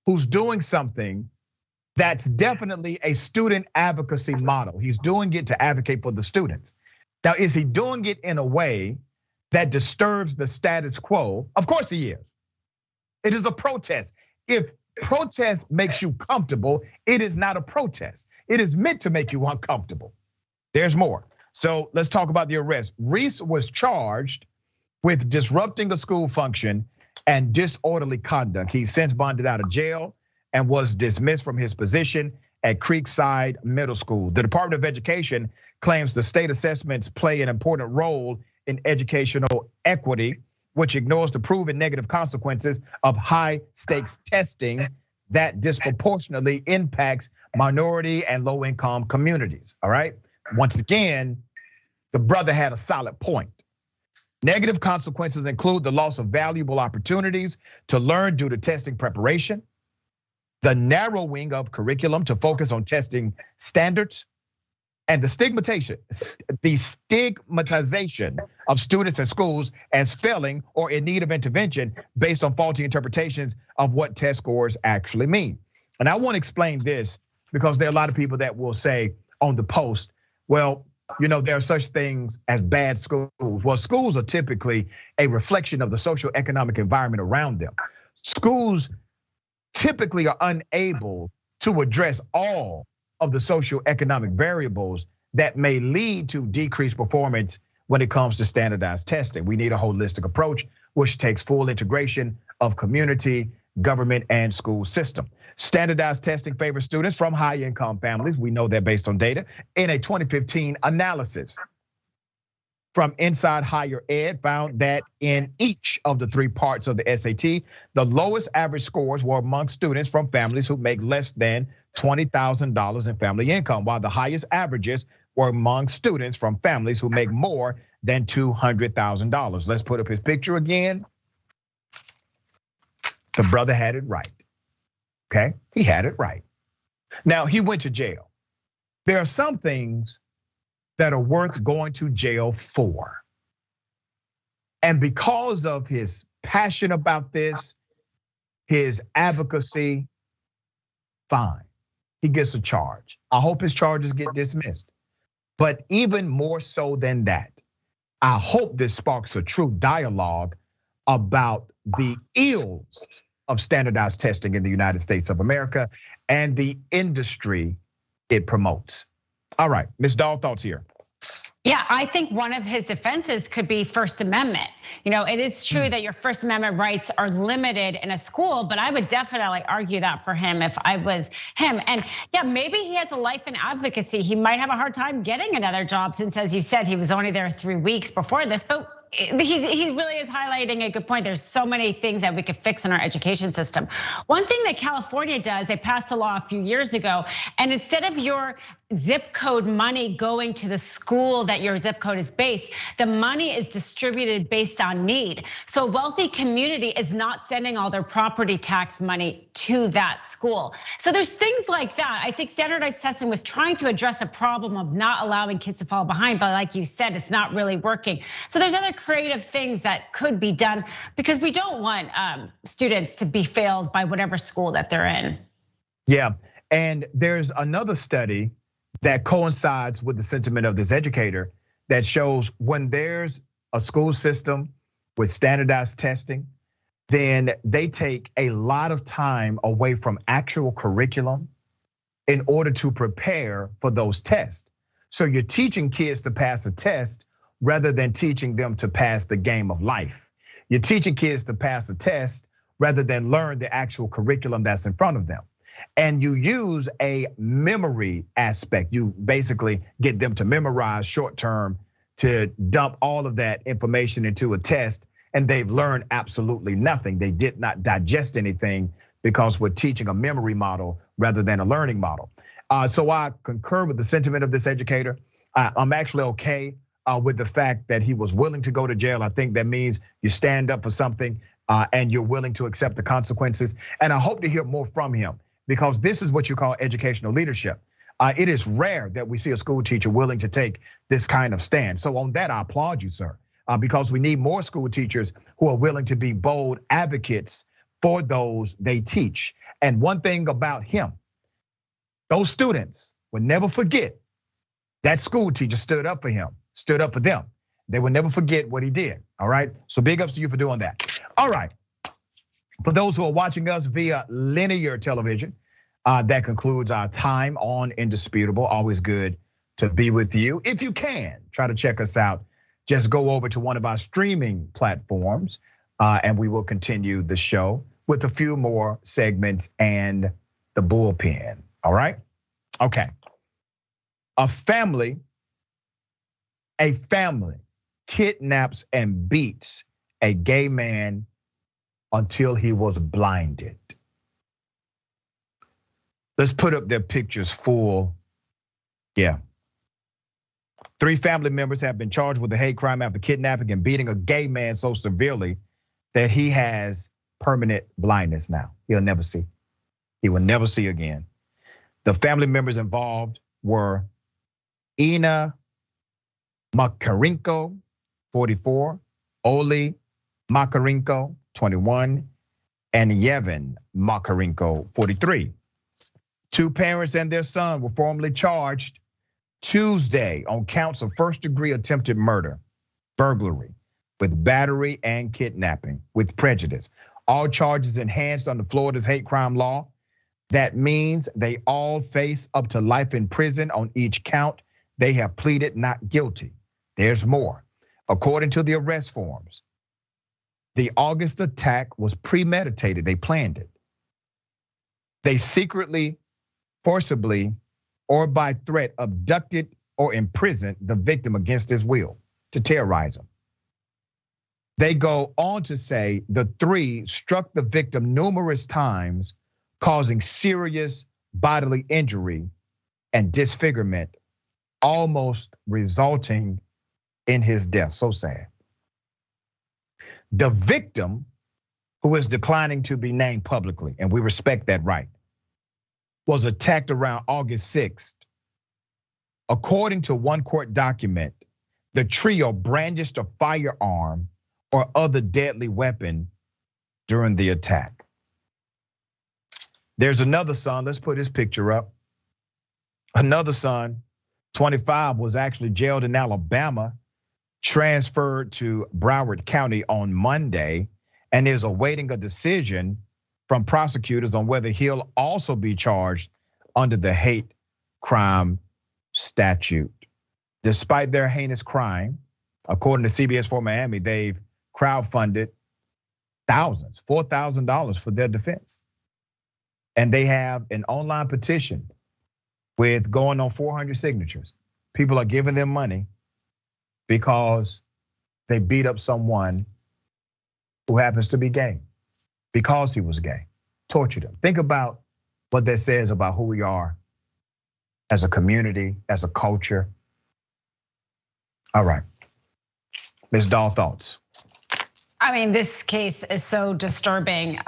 Speaker 1: who's doing something that's definitely a student advocacy model. He's doing it to advocate for the students. Now, is he doing it in a way that disturbs the status quo? Of course he is. It is a protest. If protest makes you comfortable, it is not a protest. It is meant to make you uncomfortable. There's more. So let's talk about the arrest. Reese was charged with disrupting a school function and disorderly conduct. He's since bonded out of jail and was dismissed from his position at Creekside Middle School. The Department of Education claims the state assessments play an important role in educational equity, which ignores the proven negative consequences of high stakes testing that disproportionately impacts minority and low income communities, all right? Once again, the brother had a solid point. Negative consequences include the loss of valuable opportunities to learn due to testing preparation, the narrowing of curriculum to focus on testing standards, And the stigmatization of students and schools as failing or in need of intervention based on faulty interpretations of what test scores actually mean. And I want to explain this because there are a lot of people that will say on the post, well, there are such things as bad schools. Well, schools are typically a reflection of the social economic environment around them. Schools typically are unable to address all of the social economic variables that may lead to decreased performance when it comes to standardized testing. We need a holistic approach, which takes full integration of community, government, and school system. Standardized testing favors students from high income families. We know that based on data. In a 2015 analysis from Inside Higher Ed found that in each of the 3 parts of the SAT, the lowest average scores were among students from families who make less than $20,000 in family income, while the highest averages were among students from families who make more than $200,000. Let's put up his picture again. The brother had it right, okay? He had it right. Now, he went to jail. There are some things that are worth going to jail for. And because of his passion about this, his advocacy, fine, he gets a charge. I hope his charges get dismissed. But even more so than that, I hope this sparks a true dialogue about the ills of standardized testing in the United States of America and the industry it promotes. All right, Ms. Doll, thoughts here.
Speaker 2: Yeah, I think one of his defenses could be First Amendment. It is true that your First Amendment rights are limited in a school, but I would definitely argue that for him if I was him. And yeah, maybe he has a life in advocacy. He might have a hard time getting another job since, as you said, he was only there 3 weeks before this, but he really is highlighting a good point. There's so many things that we could fix in our education system. One thing that California does, they passed a law a few years ago, and instead of your zip code money going to the school that your zip code is based, the money is distributed based on need. So a wealthy community is not sending all their property tax money to that school. So there's things like that. I think standardized testing was trying to address a problem of not allowing kids to fall behind, but like you said, it's not really working. So there's other creative things that could be done because we don't want students to be failed by whatever school that they're in.
Speaker 1: Yeah, and there's another study that coincides with the sentiment of this educator that shows when there's a school system with standardized testing, then they take a lot of time away from actual curriculum in order to prepare for those tests. So you're teaching kids to pass a test rather than teaching them to pass the game of life. You're teaching kids to pass a test rather than learn the actual curriculum that's in front of them. And you use a memory aspect. You basically get them to memorize short term to dump all of that information into a test, and they've learned absolutely nothing. They did not digest anything because we're teaching a memory model rather than a learning model. So I concur with the sentiment of this educator. I'm actually okay with the fact that he was willing to go to jail. I think that means you stand up for something and you're willing to accept the consequences. And I hope to hear more from him, because this is what you call educational leadership. It is rare that we see a school teacher willing to take this kind of stand. So on that, I applaud you, sir, because we need more school teachers who are willing to be bold advocates for those they teach. And one thing about him, those students will never forget that school teacher stood up for him, stood up for them. They will never forget what he did, all right? So big ups to you for doing that. All right, for those who are watching us via linear television, that concludes our time on Indisputable. Always good to be with you. If you can, try to check us out. Just go over to one of our streaming platforms and we will continue the show with a few more segments and the bullpen, all right? Okay. A family kidnaps and beats a gay man until he was blinded. Let's put up their pictures full. Yeah. 3 family members have been charged with a hate crime after kidnapping and beating a gay man so severely that he has permanent blindness now. He'll never see. He will never see again. The family members involved were Ina Makarenko, 44, Oli Makarenko, 21, and Yevin Makarenko, 43. Two parents and their son were formally charged Tuesday on counts of first-degree attempted murder, burglary, with battery and kidnapping with prejudice. All charges enhanced under Florida's hate crime law. That means they all face up to life in prison on each count. They have pleaded not guilty. There's more. According to the arrest forms, the August attack was premeditated. They planned it. They secretly, forcibly, or by threat abducted or imprisoned the victim against his will to terrorize him. They go on to say the three struck the victim numerous times, causing serious bodily injury and disfigurement, almost resulting in his death. So sad. The victim, who is declining to be named publicly, and we respect that right, was attacked around August 6th. According to one court document, the trio brandished a firearm or other deadly weapon during the attack. There's another son, let's put his picture up. Another son, 25, was actually jailed in Alabama, transferred to Broward County on Monday, and is awaiting a decision from prosecutors on whether he'll also be charged under the hate crime statute. Despite their heinous crime, according to CBS 4 Miami, they've crowdfunded thousands, $4,000 for their defense. And they have an online petition with going on 400 signatures. People are giving them money because they beat up someone who happens to be gay, because he was gay, tortured him. Think about what that says about who we are as a community, as a culture. All right, Ms. Doll, thoughts?
Speaker 2: I mean, this case is so disturbing.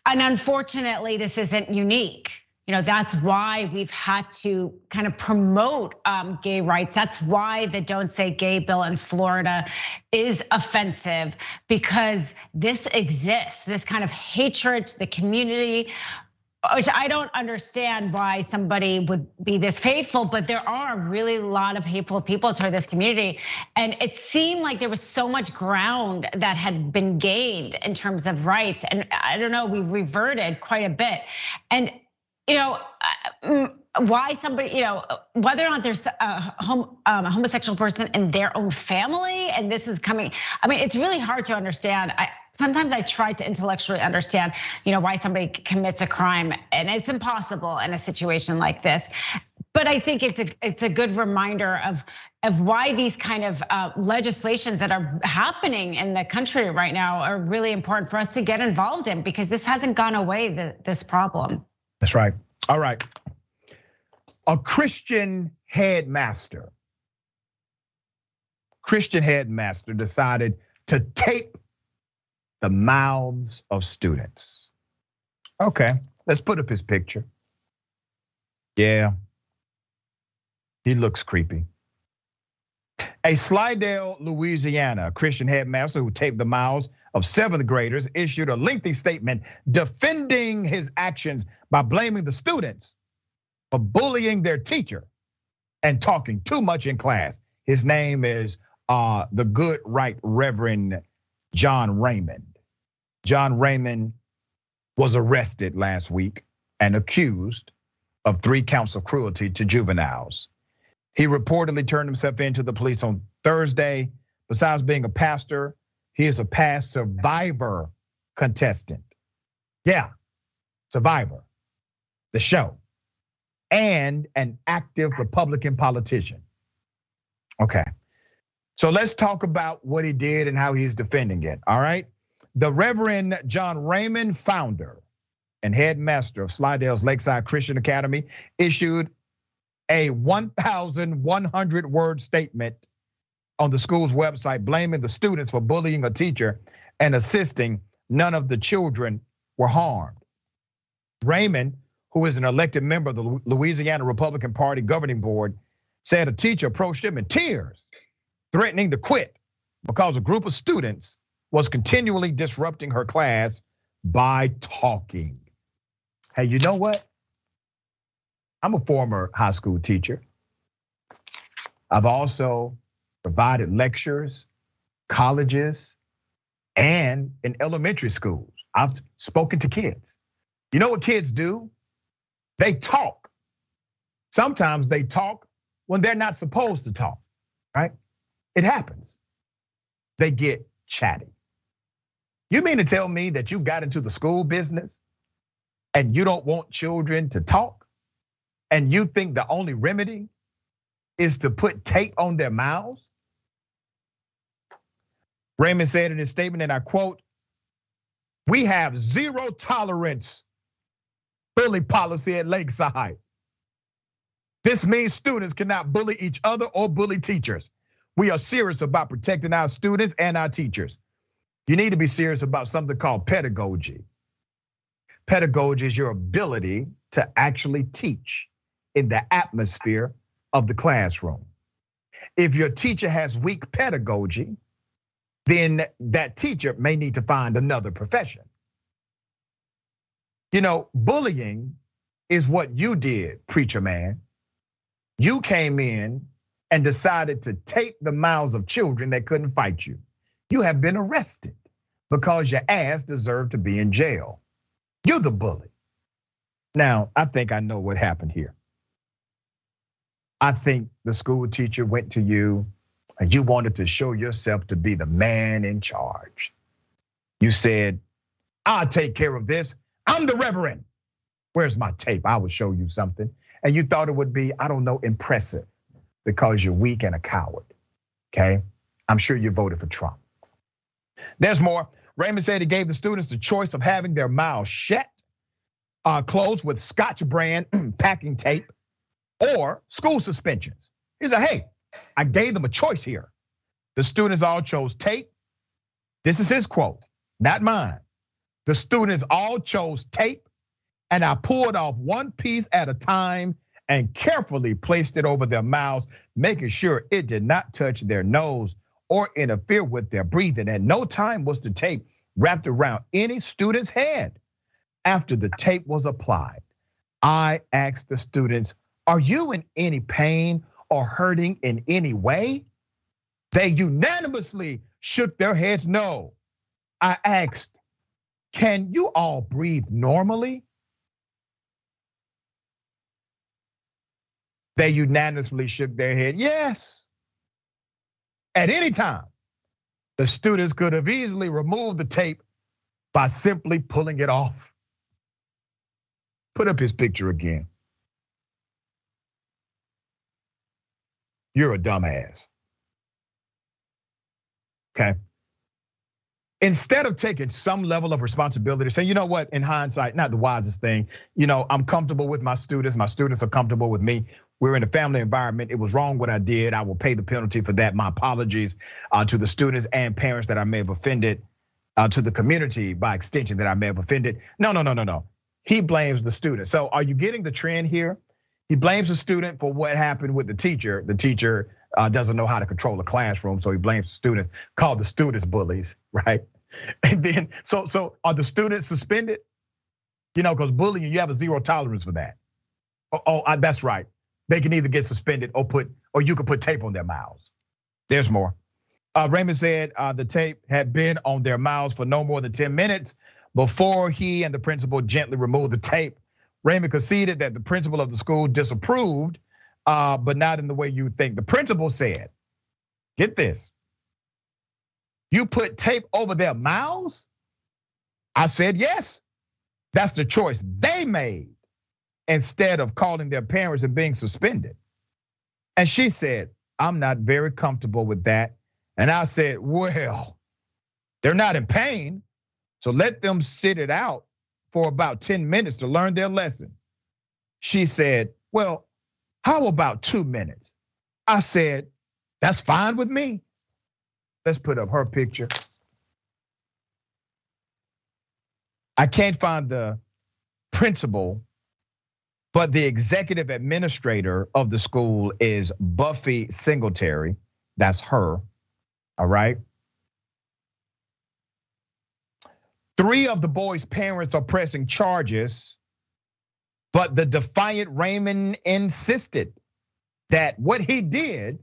Speaker 2: And unfortunately, this isn't unique. You know, that's why we've had to kind of promote gay rights. That's why the Don't Say Gay bill in Florida is offensive, because this exists, this kind of hatred to the community, which I don't understand why somebody would be this hateful, but there are really a lot of hateful people toward this community. And it seemed like there was so much ground that had been gained in terms of rights. And I don't know, we reverted quite a bit. And why somebody, whether or not there's a homosexual person in their own family, and this is coming, I mean, it's really hard to understand. Sometimes I try to intellectually understand, why somebody commits a crime, and it's impossible in a situation like this. But I think it's a good reminder of why these kind of legislations that are happening in the country right now are really important for us to get involved in, because this hasn't gone away, this problem.
Speaker 1: That's right. All right. A Christian headmaster decided to tape the mouths of students. Okay, let's put up his picture. Yeah, he looks creepy. A Slidell, Louisiana Christian headmaster who taped the mouths of 7th graders issued a lengthy statement defending his actions by blaming the students for bullying their teacher and talking too much in class. His name is the good right Reverend John Raymond. John Raymond was arrested last week and accused of 3 counts of cruelty to juveniles. He reportedly turned himself in to the police on Thursday. Besides being a pastor, he is a past Survivor contestant. Yeah, Survivor, the show, and an active Republican politician. Okay, so let's talk about what he did and how he's defending it, all right? The Reverend John Raymond, founder and headmaster of Slidell's Lakeside Christian Academy, issued a 1,100-word statement on the school's website blaming the students for bullying a teacher and insisting none of the children were harmed. Raymond, who is an elected member of the Louisiana Republican Party governing board, said a teacher approached him in tears, threatening to quit because a group of students was continually disrupting her class by talking. Hey, you know what? I'm a former high school teacher. I've also provided lectures, colleges, and in elementary schools. I've spoken to kids. You know what kids do? They talk. Sometimes they talk when they're not supposed to talk, right? It happens. They get chatty. You mean to tell me that you got into the school business and you don't want children to talk? And you think the only remedy is to put tape on their mouths? Raymond said in his statement, and I quote, "We have zero tolerance bully policy at Lakeside. This means students cannot bully each other or bully teachers. We are serious about protecting our students and our teachers. You need to be serious about something called pedagogy. Pedagogy is your ability to actually teach in the atmosphere of the classroom. If your teacher has weak pedagogy, then that teacher may need to find another profession. You know, bullying is what you did, preacher man. You came in and decided to tape the mouths of children that couldn't fight you. You have been arrested because your ass deserved to be in jail. You're the bully. Now, I think I know what happened here. I think the school teacher went to you and you wanted to show yourself to be the man in charge. You said, "I'll take care of this. I'm the reverend. Where's my tape? I will show you something." And you thought it would be, I don't know, impressive because you're weak and a coward, okay? I'm sure you voted for Trump. There's more. Raymond said he gave the students the choice of having their mouths shut, closed with Scotch brand packing tape, or school suspensions. He said, hey, I gave them a choice here. The students all chose tape. This is his quote, not mine. The students all chose tape, and I pulled off one piece at a time and carefully placed it over their mouths, making sure it did not touch their nose or interfere with their breathing. And no time was the tape wrapped around any student's head. After the tape was applied, I asked the students, are you in any pain or hurting in any way? They unanimously shook their heads no. I asked, can you all breathe normally? They unanimously shook their head yes. At any time, the students could have easily removed the tape by simply pulling it off. Put up his picture again. You're a dumbass. Okay. Instead of taking some level of responsibility, saying, you know what, in hindsight, not the wisest thing. You know, I'm comfortable with my students are comfortable with me. We're in a family environment. It was wrong what I did. I will pay the penalty for that. My apologies to the students and parents that I may have offended, to the community by extension that I may have offended. No. He blames the student. So are you getting the trend here? He blames the student for what happened with the teacher. The teacher doesn't know how to control a classroom, so he blames the students, called the students bullies, right? And then, so are the students suspended? You know, because bullying, you have a zero tolerance for that. Oh, that's right. They can either get suspended or you could put tape on their mouths. There's more. Raymond said the tape had been on their mouths for no more than 10 minutes before he and the principal gently removed the tape. Raymond conceded that the principal of the school disapproved, but not in the way you think. The principal said, get this, you put tape over their mouths? I said, yes, that's the choice they made instead of calling their parents and being suspended. And she said, I'm not very comfortable with that. And I said, well, they're not in pain, so let them sit it out for about 10 minutes to learn their lesson. She said, well, how about 2 minutes? I said, that's fine with me. Let's put up her picture. I can't find the principal But the executive administrator of the school is Buffy Singletary. That's her, all right? 3 of the boys' parents are pressing charges, but the defiant Raymond insisted that what he did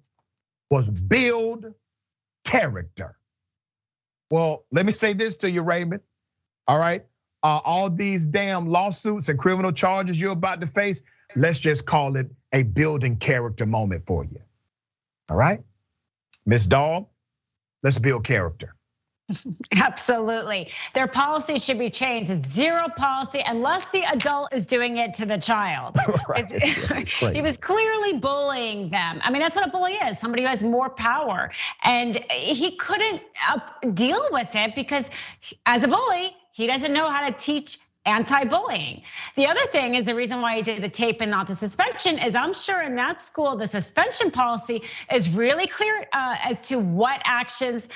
Speaker 1: was build character. Well, let me say this to you, Raymond, all right? All these damn lawsuits and criminal charges you're about to face, let's just call it a building character moment for you, all right? Miss Doll, let's build character.
Speaker 2: Absolutely. Their policy should be changed. It's 0 policy unless the adult is doing it to the child. He was clearly bullying them. I mean, that's what a bully is, somebody who has more power. And he couldn't deal with it because as a bully, he doesn't know how to teach anti-bullying. The other thing is the reason why he did the tape and not the suspension is I'm sure in that school, the suspension policy is really clear as to what actions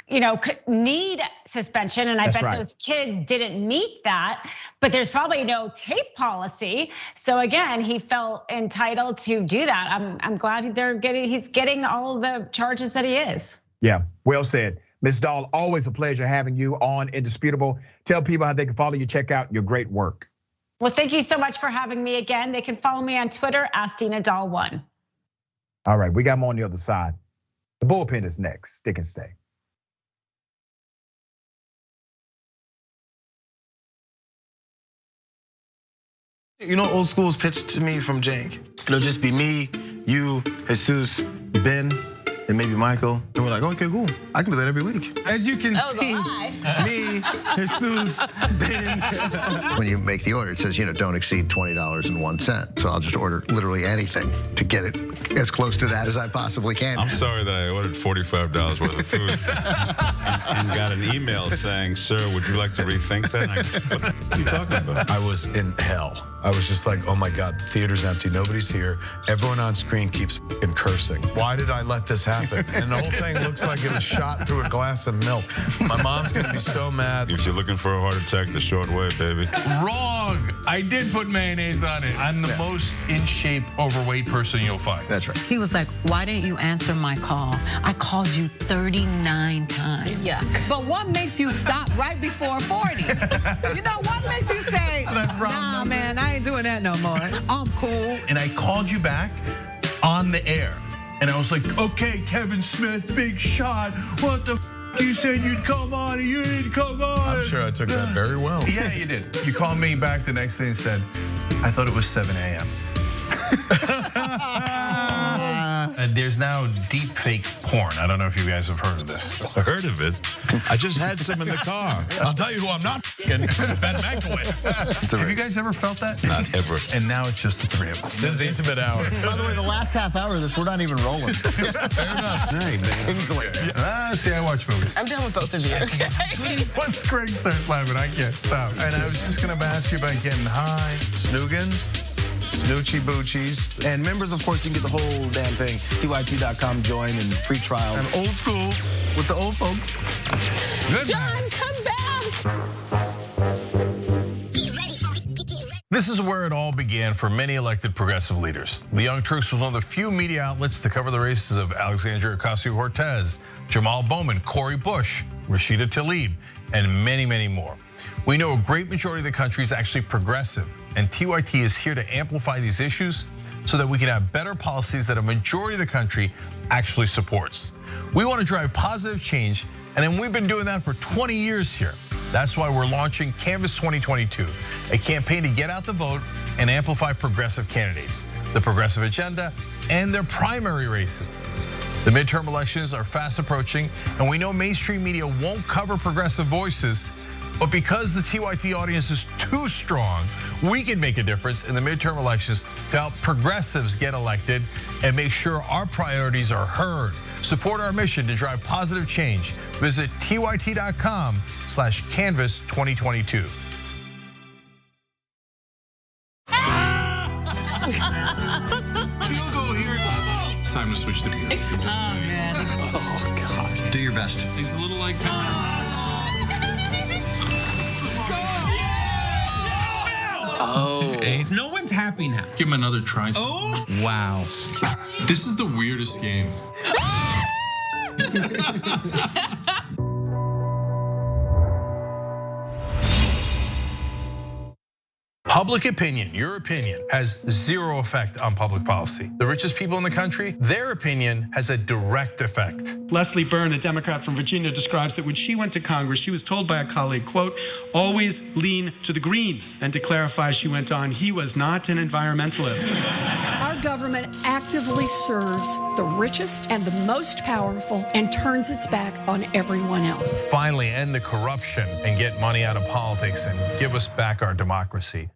Speaker 2: could need suspension, and I bet those kids didn't meet that, but there's probably no tape policy. So again, he felt entitled to do that. I'm glad he's getting all the charges that he is.
Speaker 1: Yeah, well said. Ms. Doll, always a pleasure having you on Indisputable. Tell people how they can follow you, check out your great work.
Speaker 2: Well, thank you so much for having me again. They can follow me on Twitter, @DinaDoll1.
Speaker 1: All right, we got more on the other side. The bullpen is next, stick and stay.
Speaker 21: You know, old school's pitched to me from Jank. It'll just be me, you, Jesus, Ben, and maybe Michael. And we're like, okay, cool. I can do that every week. As you can see, me, Jesus, Ben.
Speaker 14: When you make the order, it says, don't exceed $20.01. So I'll just order literally anything to get it as close to that as I possibly can.
Speaker 22: I'm sorry that I ordered $45 worth of food and got an email saying, sir, would you like to rethink that? What are you talking about?
Speaker 23: I was in hell. I was just like, oh my God, the theater's empty, nobody's here. Everyone on screen keeps fucking cursing. Why did I let this happen? And the whole thing looks like it was shot through a glass of milk. My mom's gonna be so mad.
Speaker 22: If you're looking for a heart attack, the short way, baby.
Speaker 8: Wrong. I did put mayonnaise on it. I'm the most in shape, overweight person you'll find.
Speaker 14: That's right.
Speaker 24: He was like, why didn't you answer my call? I called you 39 times.
Speaker 25: Yuck. But what makes you stop right before 40? What makes you say, nah, man, I ain't doing that no more. I'm cool.
Speaker 8: And I called you back on the air. And I was like, okay, Kevin Smith, big shot. What the you said you'd come on and you didn't come on.
Speaker 23: I'm sure I took that very well.
Speaker 8: Yeah, you did. You called me back the next day and said, I thought it was 7 a.m. There's now deep fake porn. I don't know if you guys have heard of this.
Speaker 22: I heard of it. I just had some in the car.
Speaker 8: I'll tell you who I'm not Ben Mankiewicz. Have you guys ever felt that?
Speaker 22: Not ever.
Speaker 8: And now it's just the 3 of us.
Speaker 23: This is the intimate hour.
Speaker 14: By the way, the last half hour of this, we're not even rolling.
Speaker 8: Fair enough.
Speaker 22: Hey, man.
Speaker 8: See, I watch movies.
Speaker 25: I'm done with both of you.
Speaker 8: Once Craig starts laughing, I can't stop. And I was just gonna ask you about getting high, snoogans, snoochie boochies.
Speaker 21: And members, of course, you can get the whole damn thing. TYT.com, join and free trial.
Speaker 8: I'm old school with the old folks. Good.
Speaker 25: John, come back.
Speaker 8: This is where it all began for many elected progressive leaders. The Young Turks was one of the few media outlets to cover the races of Alexandria Ocasio-Cortez, Jamal Bowman, Cori Bush, Rashida Tlaib, and many, many more. We know a great majority of the country is actually progressive, and TYT is here to amplify these issues so that we can have better policies that a majority of the country actually supports. We want to drive positive change, and then we've been doing that for 20 years here. That's why we're launching Canvas 2022, a campaign to get out the vote and amplify progressive candidates, the progressive agenda, and their primary races. The midterm elections are fast approaching, and we know mainstream media won't cover progressive voices, but because the TYT audience is too strong, we can make a difference in the midterm elections to help progressives get elected and make sure our priorities are heard. Support our mission to drive positive change. Visit tyt.com/canvas2022. Field goal here. It's time to switch to BU.
Speaker 25: Oh, man.
Speaker 8: Oh, God.
Speaker 14: Do your best.
Speaker 8: He's a little like...
Speaker 3: Oh. No one's happy now.
Speaker 18: Give him another try.
Speaker 3: Oh. Wow.
Speaker 18: This is the weirdest game.
Speaker 8: Public opinion, your opinion, has zero effect on public policy. The richest people in the country, their opinion has a direct effect.
Speaker 5: Leslie Byrne, a Democrat from Virginia, describes that when she went to Congress, she was told by a colleague, quote, always lean to the green. And to clarify, she went on, he was not an environmentalist.
Speaker 9: Our government actively serves the richest and the most powerful and turns its back on everyone else.
Speaker 8: Finally, end the corruption and get money out of politics and give us back our democracy.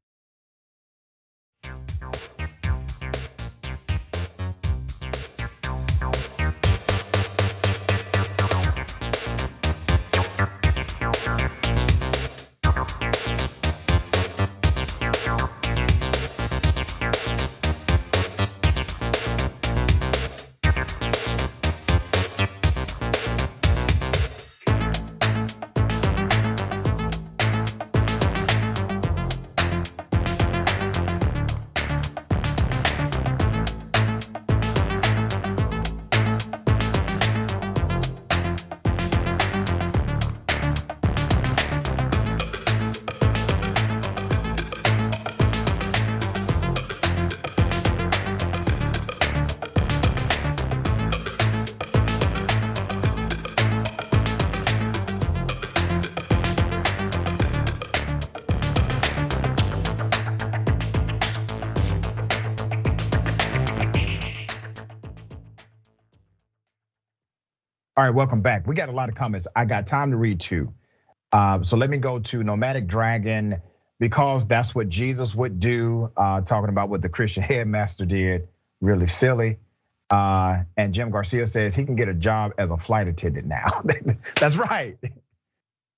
Speaker 1: All right, welcome back. We got a lot of comments. I got time to read two. So let me go to Nomadic Dragon, because that's what Jesus would do, talking about what the Christian headmaster did, really silly. And Jim Garcia says he can get a job as a flight attendant now. That's right.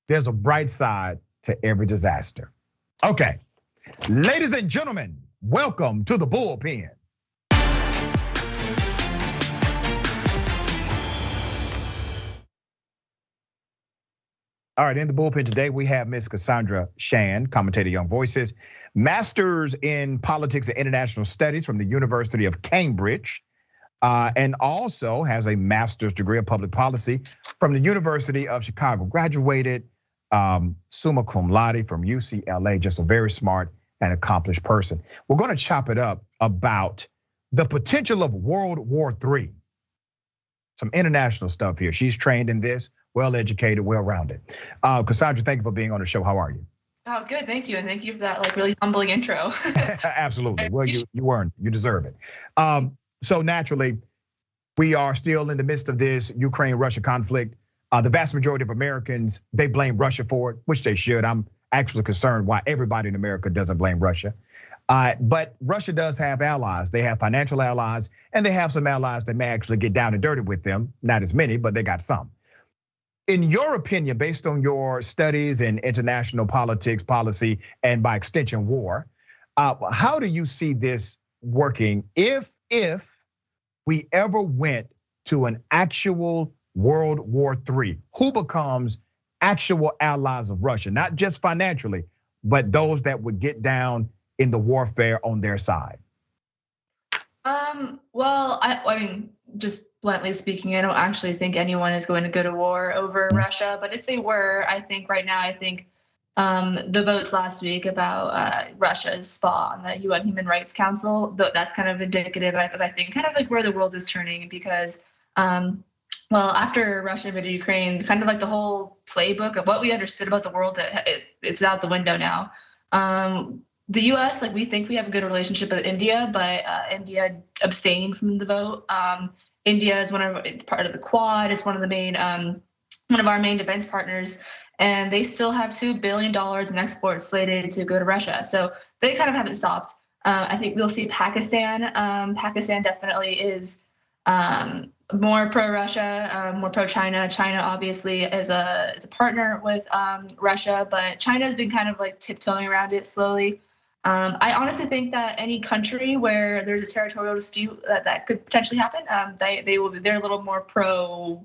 Speaker 1: There's a bright side to every disaster. Okay, ladies and gentlemen, welcome to the Bullpen. All right, in the bullpen today, we have Miss Cassandra Shand, commentator, Young Voices, master's in politics and international studies from the University of Cambridge, and also has a master's degree of public policy from the University of Chicago. Graduated summa cum laude from UCLA, just a very smart and accomplished person. We're gonna chop it up about the potential of World War III. Some international stuff here. She's trained in this, well-educated, well-rounded. Cassandra, thank you for being on the show. How are you?
Speaker 10: Oh, good, thank you. And thank you for that really humbling intro.
Speaker 1: Absolutely, well, you earned, you deserve it. So naturally, we are still in the midst of this Ukraine-Russia conflict. The vast majority of Americans, they blame Russia for it, which they should. I'm actually concerned why everybody in America doesn't blame Russia. But Russia does have allies. They have financial allies, and they have some allies that may actually get down and dirty with them. Not as many, but they got some. In your opinion, based on your studies in international politics, policy, and by extension war, how do you see this working if we ever went to an actual World War III? Who becomes actual allies of Russia? Not just financially, but those that would get down in the warfare on their side?
Speaker 10: Well, I mean, just bluntly speaking, I don't actually think anyone is going to go to war over Russia. But if they were, I think right now, the votes last week about Russia's spot on the UN Human Rights Council, that's kind of indicative of, I think, kind of like where the world is turning, because well, after Russia invaded Ukraine, kind of like the whole playbook of what we understood about the world, it's out the window now. The US, like, we think we have a good relationship with India, but India abstained from the vote. India is it's part of the Quad. It's one of our main defense partners, and they still have $2 billion in exports slated to go to Russia. So they kind of haven't stopped. I think we'll see Pakistan. Pakistan definitely is more pro-Russia, more pro-China. China obviously is a partner with Russia, but China has been kind of like tiptoeing around it slowly. I honestly think that any country where there's a territorial dispute that could potentially happen, they're a little more pro.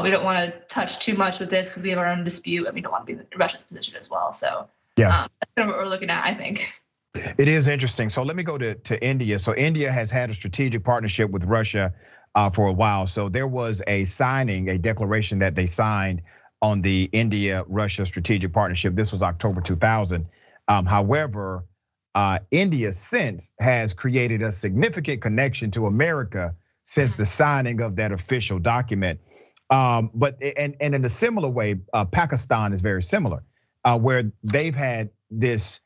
Speaker 10: We don't want to touch too much with this because we have our own dispute, and we don't want to be in Russia's position as well. So
Speaker 1: Yeah,
Speaker 10: that's kind of what we're looking at, I think.
Speaker 1: It is interesting. So let me go to India. So India has had a strategic partnership with Russia for a while. So there was a declaration that they signed on the India-Russia strategic partnership. This was October 2000. However, India since has created a significant connection to America since the signing of that official document. But in a similar way, Pakistan is very similar, where they've had this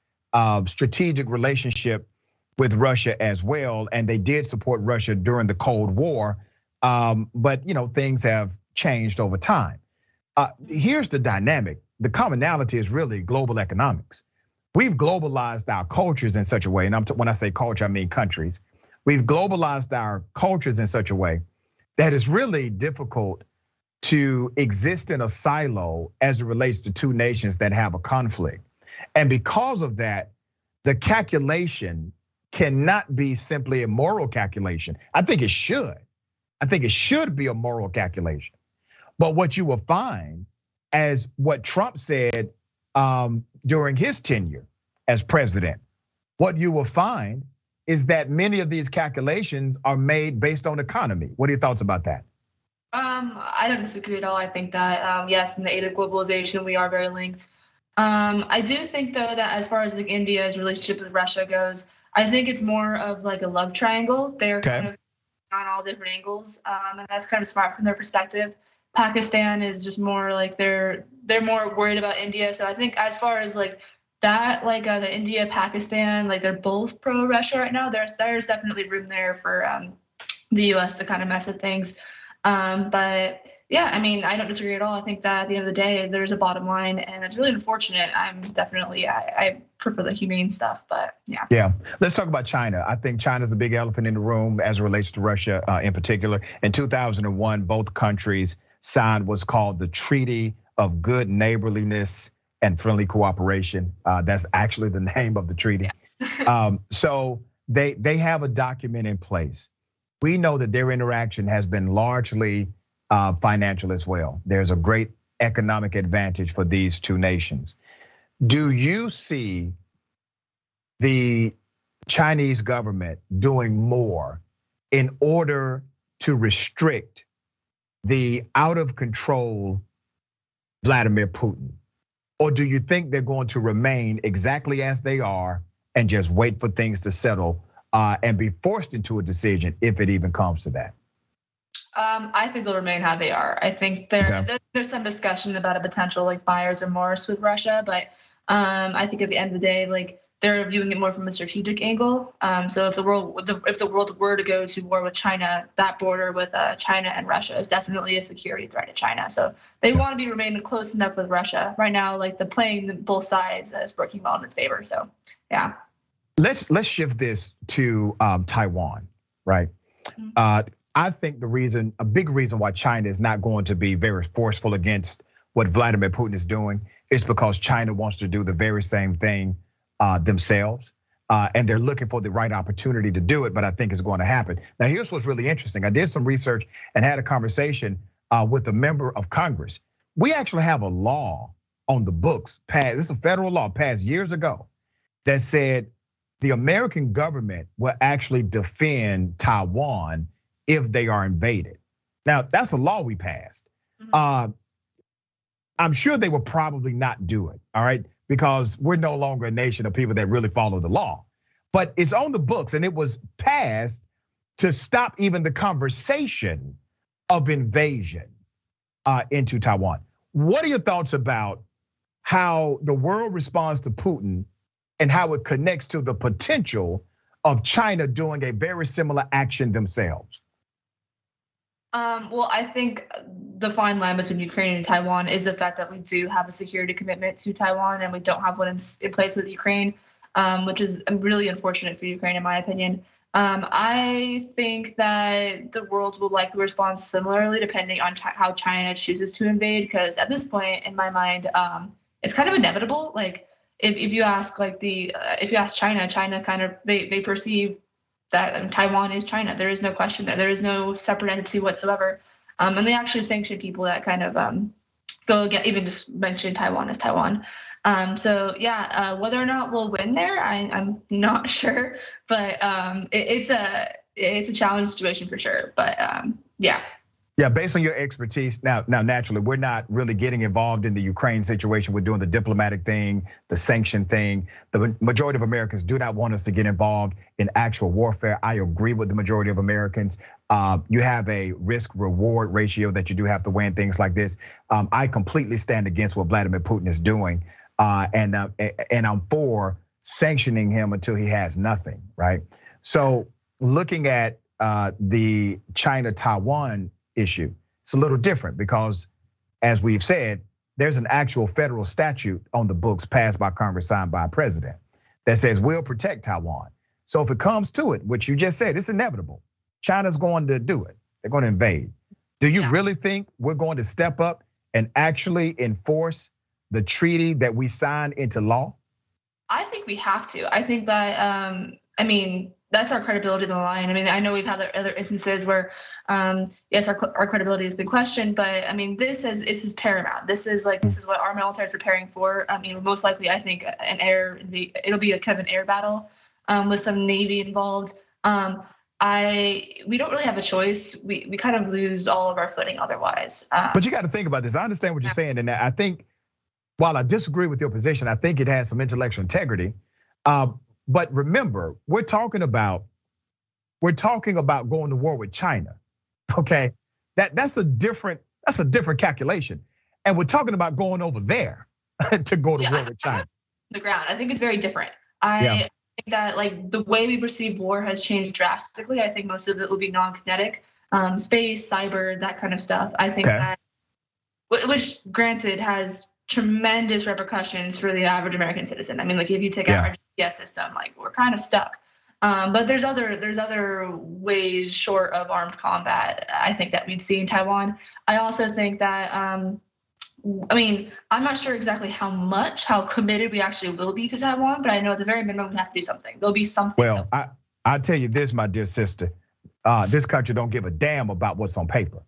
Speaker 1: strategic relationship with Russia as well, and they did support Russia during the Cold War. But things have changed over time. Here's the dynamic. The commonality is really global economics. We've globalized our cultures in such a way, and when I say culture, I mean countries. We've globalized our cultures in such a way that it's really difficult to exist in a silo as it relates to two nations that have a conflict. And because of that, the calculation cannot be simply a moral calculation. I think it should. I think it should be a moral calculation. But what you will find, as what Trump said during his tenure as president, what you will find is that many of these calculations are made based on economy. What are your thoughts about that?
Speaker 10: I don't disagree at all. I think that yes, in the age of globalization, we are very linked. I do think though that as far as like India's relationship with Russia goes, I think it's more of like a love triangle. They're kind of on all different angles, and that's kind of smart from their perspective. Pakistan is just more like they're more worried about India. So I think as far as like that, like the India Pakistan, like they're both pro Russia right now. There's definitely room there for the U.S. to kind of mess with things. But yeah, I mean, I don't disagree at all. I think that at the end of the day, there's a bottom line, and it's really unfortunate. I prefer the humane stuff, but yeah.
Speaker 1: Yeah, let's talk about China. I think China's the big elephant in the room as it relates to Russia in particular. In 2001, both countries signed what's called the Treaty of Good Neighborliness and Friendly Cooperation. That's actually the name of the treaty. So they have a document in place. We know that their interaction has been largely financial as well. There's a great economic advantage for these two nations. Do you see the Chinese government doing more in order to restrict the out of control Vladimir Putin? Or do you think they're going to remain exactly as they are and just wait for things to settle and be forced into a decision if it even comes to that?
Speaker 10: I think they'll remain how they are. I think there's some discussion about a potential like buyer's remorse with Russia, but I think at the end of the day, like they're viewing it more from a strategic angle. So if the world were to go to war with China, that border with China and Russia is definitely a security threat to China. So they want to be remaining close enough with Russia. Right now, like the playing both sides is working well in its favor. So yeah.
Speaker 1: Let's shift this to Taiwan, right? I think a big reason why China is not going to be very forceful against what Vladimir Putin is doing is because China wants to do the very same thing themselves. And they're looking for the right opportunity to do it, but I think it's going to happen. Now, here's what's really interesting. I did some research and had a conversation with a member of Congress. We actually have a law on the books passed. This is a federal law passed years ago that said the American government will actually defend Taiwan if they are invaded. Now, that's a law we passed. I'm sure they will probably not do it, all right? Because we're no longer a nation of people that really follow the law. But it's on the books and it was passed to stop even the conversation of invasion into Taiwan. What are your thoughts about how the world responds to Putin and how it connects to the potential of China doing a very similar action themselves?
Speaker 10: Well, I think the fine line between Ukraine and Taiwan is the fact that we do have a security commitment to Taiwan and we don't have one in place with Ukraine, which is really unfortunate for Ukraine, in my opinion. I think that the world will likely respond similarly depending on how China chooses to invade, because at this point, in my mind, it's kind of inevitable. Like if you ask China kind of they perceive that Taiwan is China. There is no question there. There is no separate entity whatsoever. And they actually sanction people that kind of go again, even just mention Taiwan as Taiwan. So yeah, whether or not we'll win there, I'm not sure, but it's a challenge situation for sure. But yeah.
Speaker 1: Yeah, based on your expertise, now naturally, we're not really getting involved in the Ukraine situation. We're doing the diplomatic thing, the sanction thing. The majority of Americans do not want us to get involved in actual warfare. I agree with the majority of Americans. You have a risk-reward ratio that you do have to weigh in things like this. I completely stand against what Vladimir Putin is doing, and I'm for sanctioning him until he has nothing, right? So looking at the China-Taiwan issue, it's a little different because, as we've said, there's an actual federal statute on the books passed by Congress, signed by a president, that says we'll protect Taiwan. So if it comes to it, which you just said, it's inevitable. China's going to do it. They're going to invade. Do you really think we're going to step up and actually enforce the treaty that we signed into law?
Speaker 10: I think we have to. I think that, that's our credibility on the line. I know we've had other instances where, yes, our credibility has been questioned, but this is paramount. This is what our military is preparing for. Most likely, I think it'll be a kind of an air battle with some Navy involved. We don't really have a choice. We kind of lose all of our footing otherwise.
Speaker 1: But you got to think about this. I understand what you're saying, and I think, while I disagree with your position, I think it has some intellectual integrity. But remember, we're talking about going to war with China, okay? That's a different calculation, and we're talking about going over there to go to war with China.
Speaker 10: The ground, I think it's very different. I think that the way we perceive war has changed drastically. I think most of it will be non-kinetic, space, cyber, that kind of stuff. I think that, which granted has tremendous repercussions for the average American citizen. If you take out our GPS system, we're kind of stuck. But there's other ways short of armed combat, I think, that we'd see in Taiwan. I also think that, I'm not sure exactly how committed we actually will be to Taiwan, but I know at the very minimum we have to do something. There'll be something.
Speaker 1: Well, I tell you this, my dear sister, this country don't give a damn about what's on paper.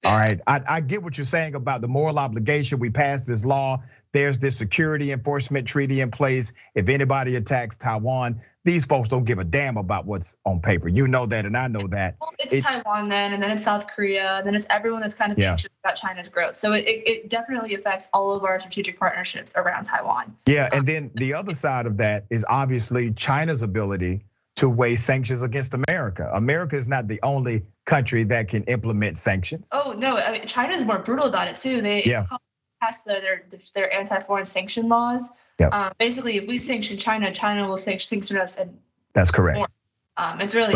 Speaker 1: All right, I get what you're saying about the moral obligation. We passed this law. There's this security enforcement treaty in place. If anybody attacks Taiwan, these folks don't give a damn about what's on paper. You know that, and I know that.
Speaker 10: Well, it's Taiwan then, and then it's South Korea, and then it's everyone that's kind of anxious about China's growth. So it definitely affects all of our strategic partnerships around Taiwan.
Speaker 1: Yeah, and then the other side of that is obviously China's ability to weigh sanctions against America. America is not the only country that can implement sanctions.
Speaker 10: Oh no, China is more brutal about it too. It's called pass their anti-foreign sanction laws. Yep. Basically, if we sanction China, China will sanction us. And
Speaker 1: that's correct.
Speaker 10: More. It's really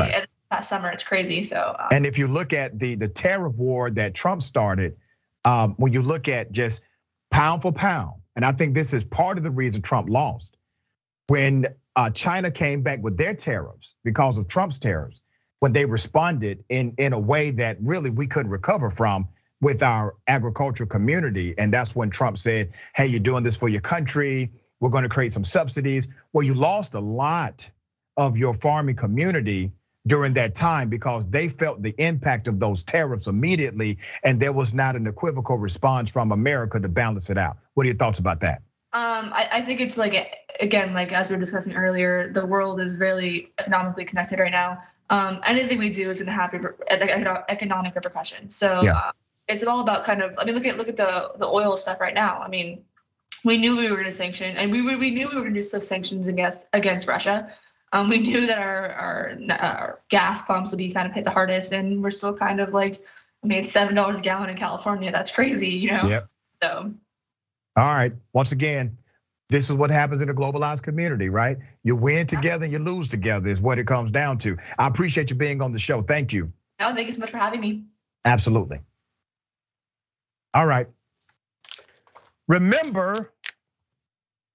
Speaker 10: last summer. It's crazy. So.
Speaker 1: And if you look at the tariff war that Trump started, when you look at just pound for pound, and I think this is part of the reason Trump lost. When China came back with their tariffs because of Trump's tariffs, when they responded in a way that really we couldn't recover from with our agricultural community. And that's when Trump said, hey, you're doing this for your country. We're going to create some subsidies. Well, you lost a lot of your farming community during that time because they felt the impact of those tariffs immediately. And there was not an equivocal response from America to balance it out. What are your thoughts about that?
Speaker 10: I think it's again, as we were discussing earlier, the world is really economically connected right now. Anything we do is going to have economic repercussions. So it's all about kind of, look at the oil stuff right now. We knew we were going to sanction, and we knew we were going to do some sanctions against Russia. We knew that our gas pumps would be kind of hit the hardest, and we're still kind of it's $7 a gallon in California. That's crazy,
Speaker 1: Yep.
Speaker 10: So.
Speaker 1: All right, once again, this is what happens in a globalized community, right? You win together and you lose together is what it comes down to. I appreciate you being on the show. Thank you.
Speaker 10: No, thank you so much for having me.
Speaker 1: Absolutely. All right. Remember,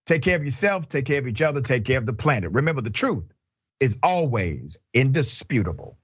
Speaker 1: take care of yourself, take care of each other, take care of the planet. Remember, the truth is always indisputable.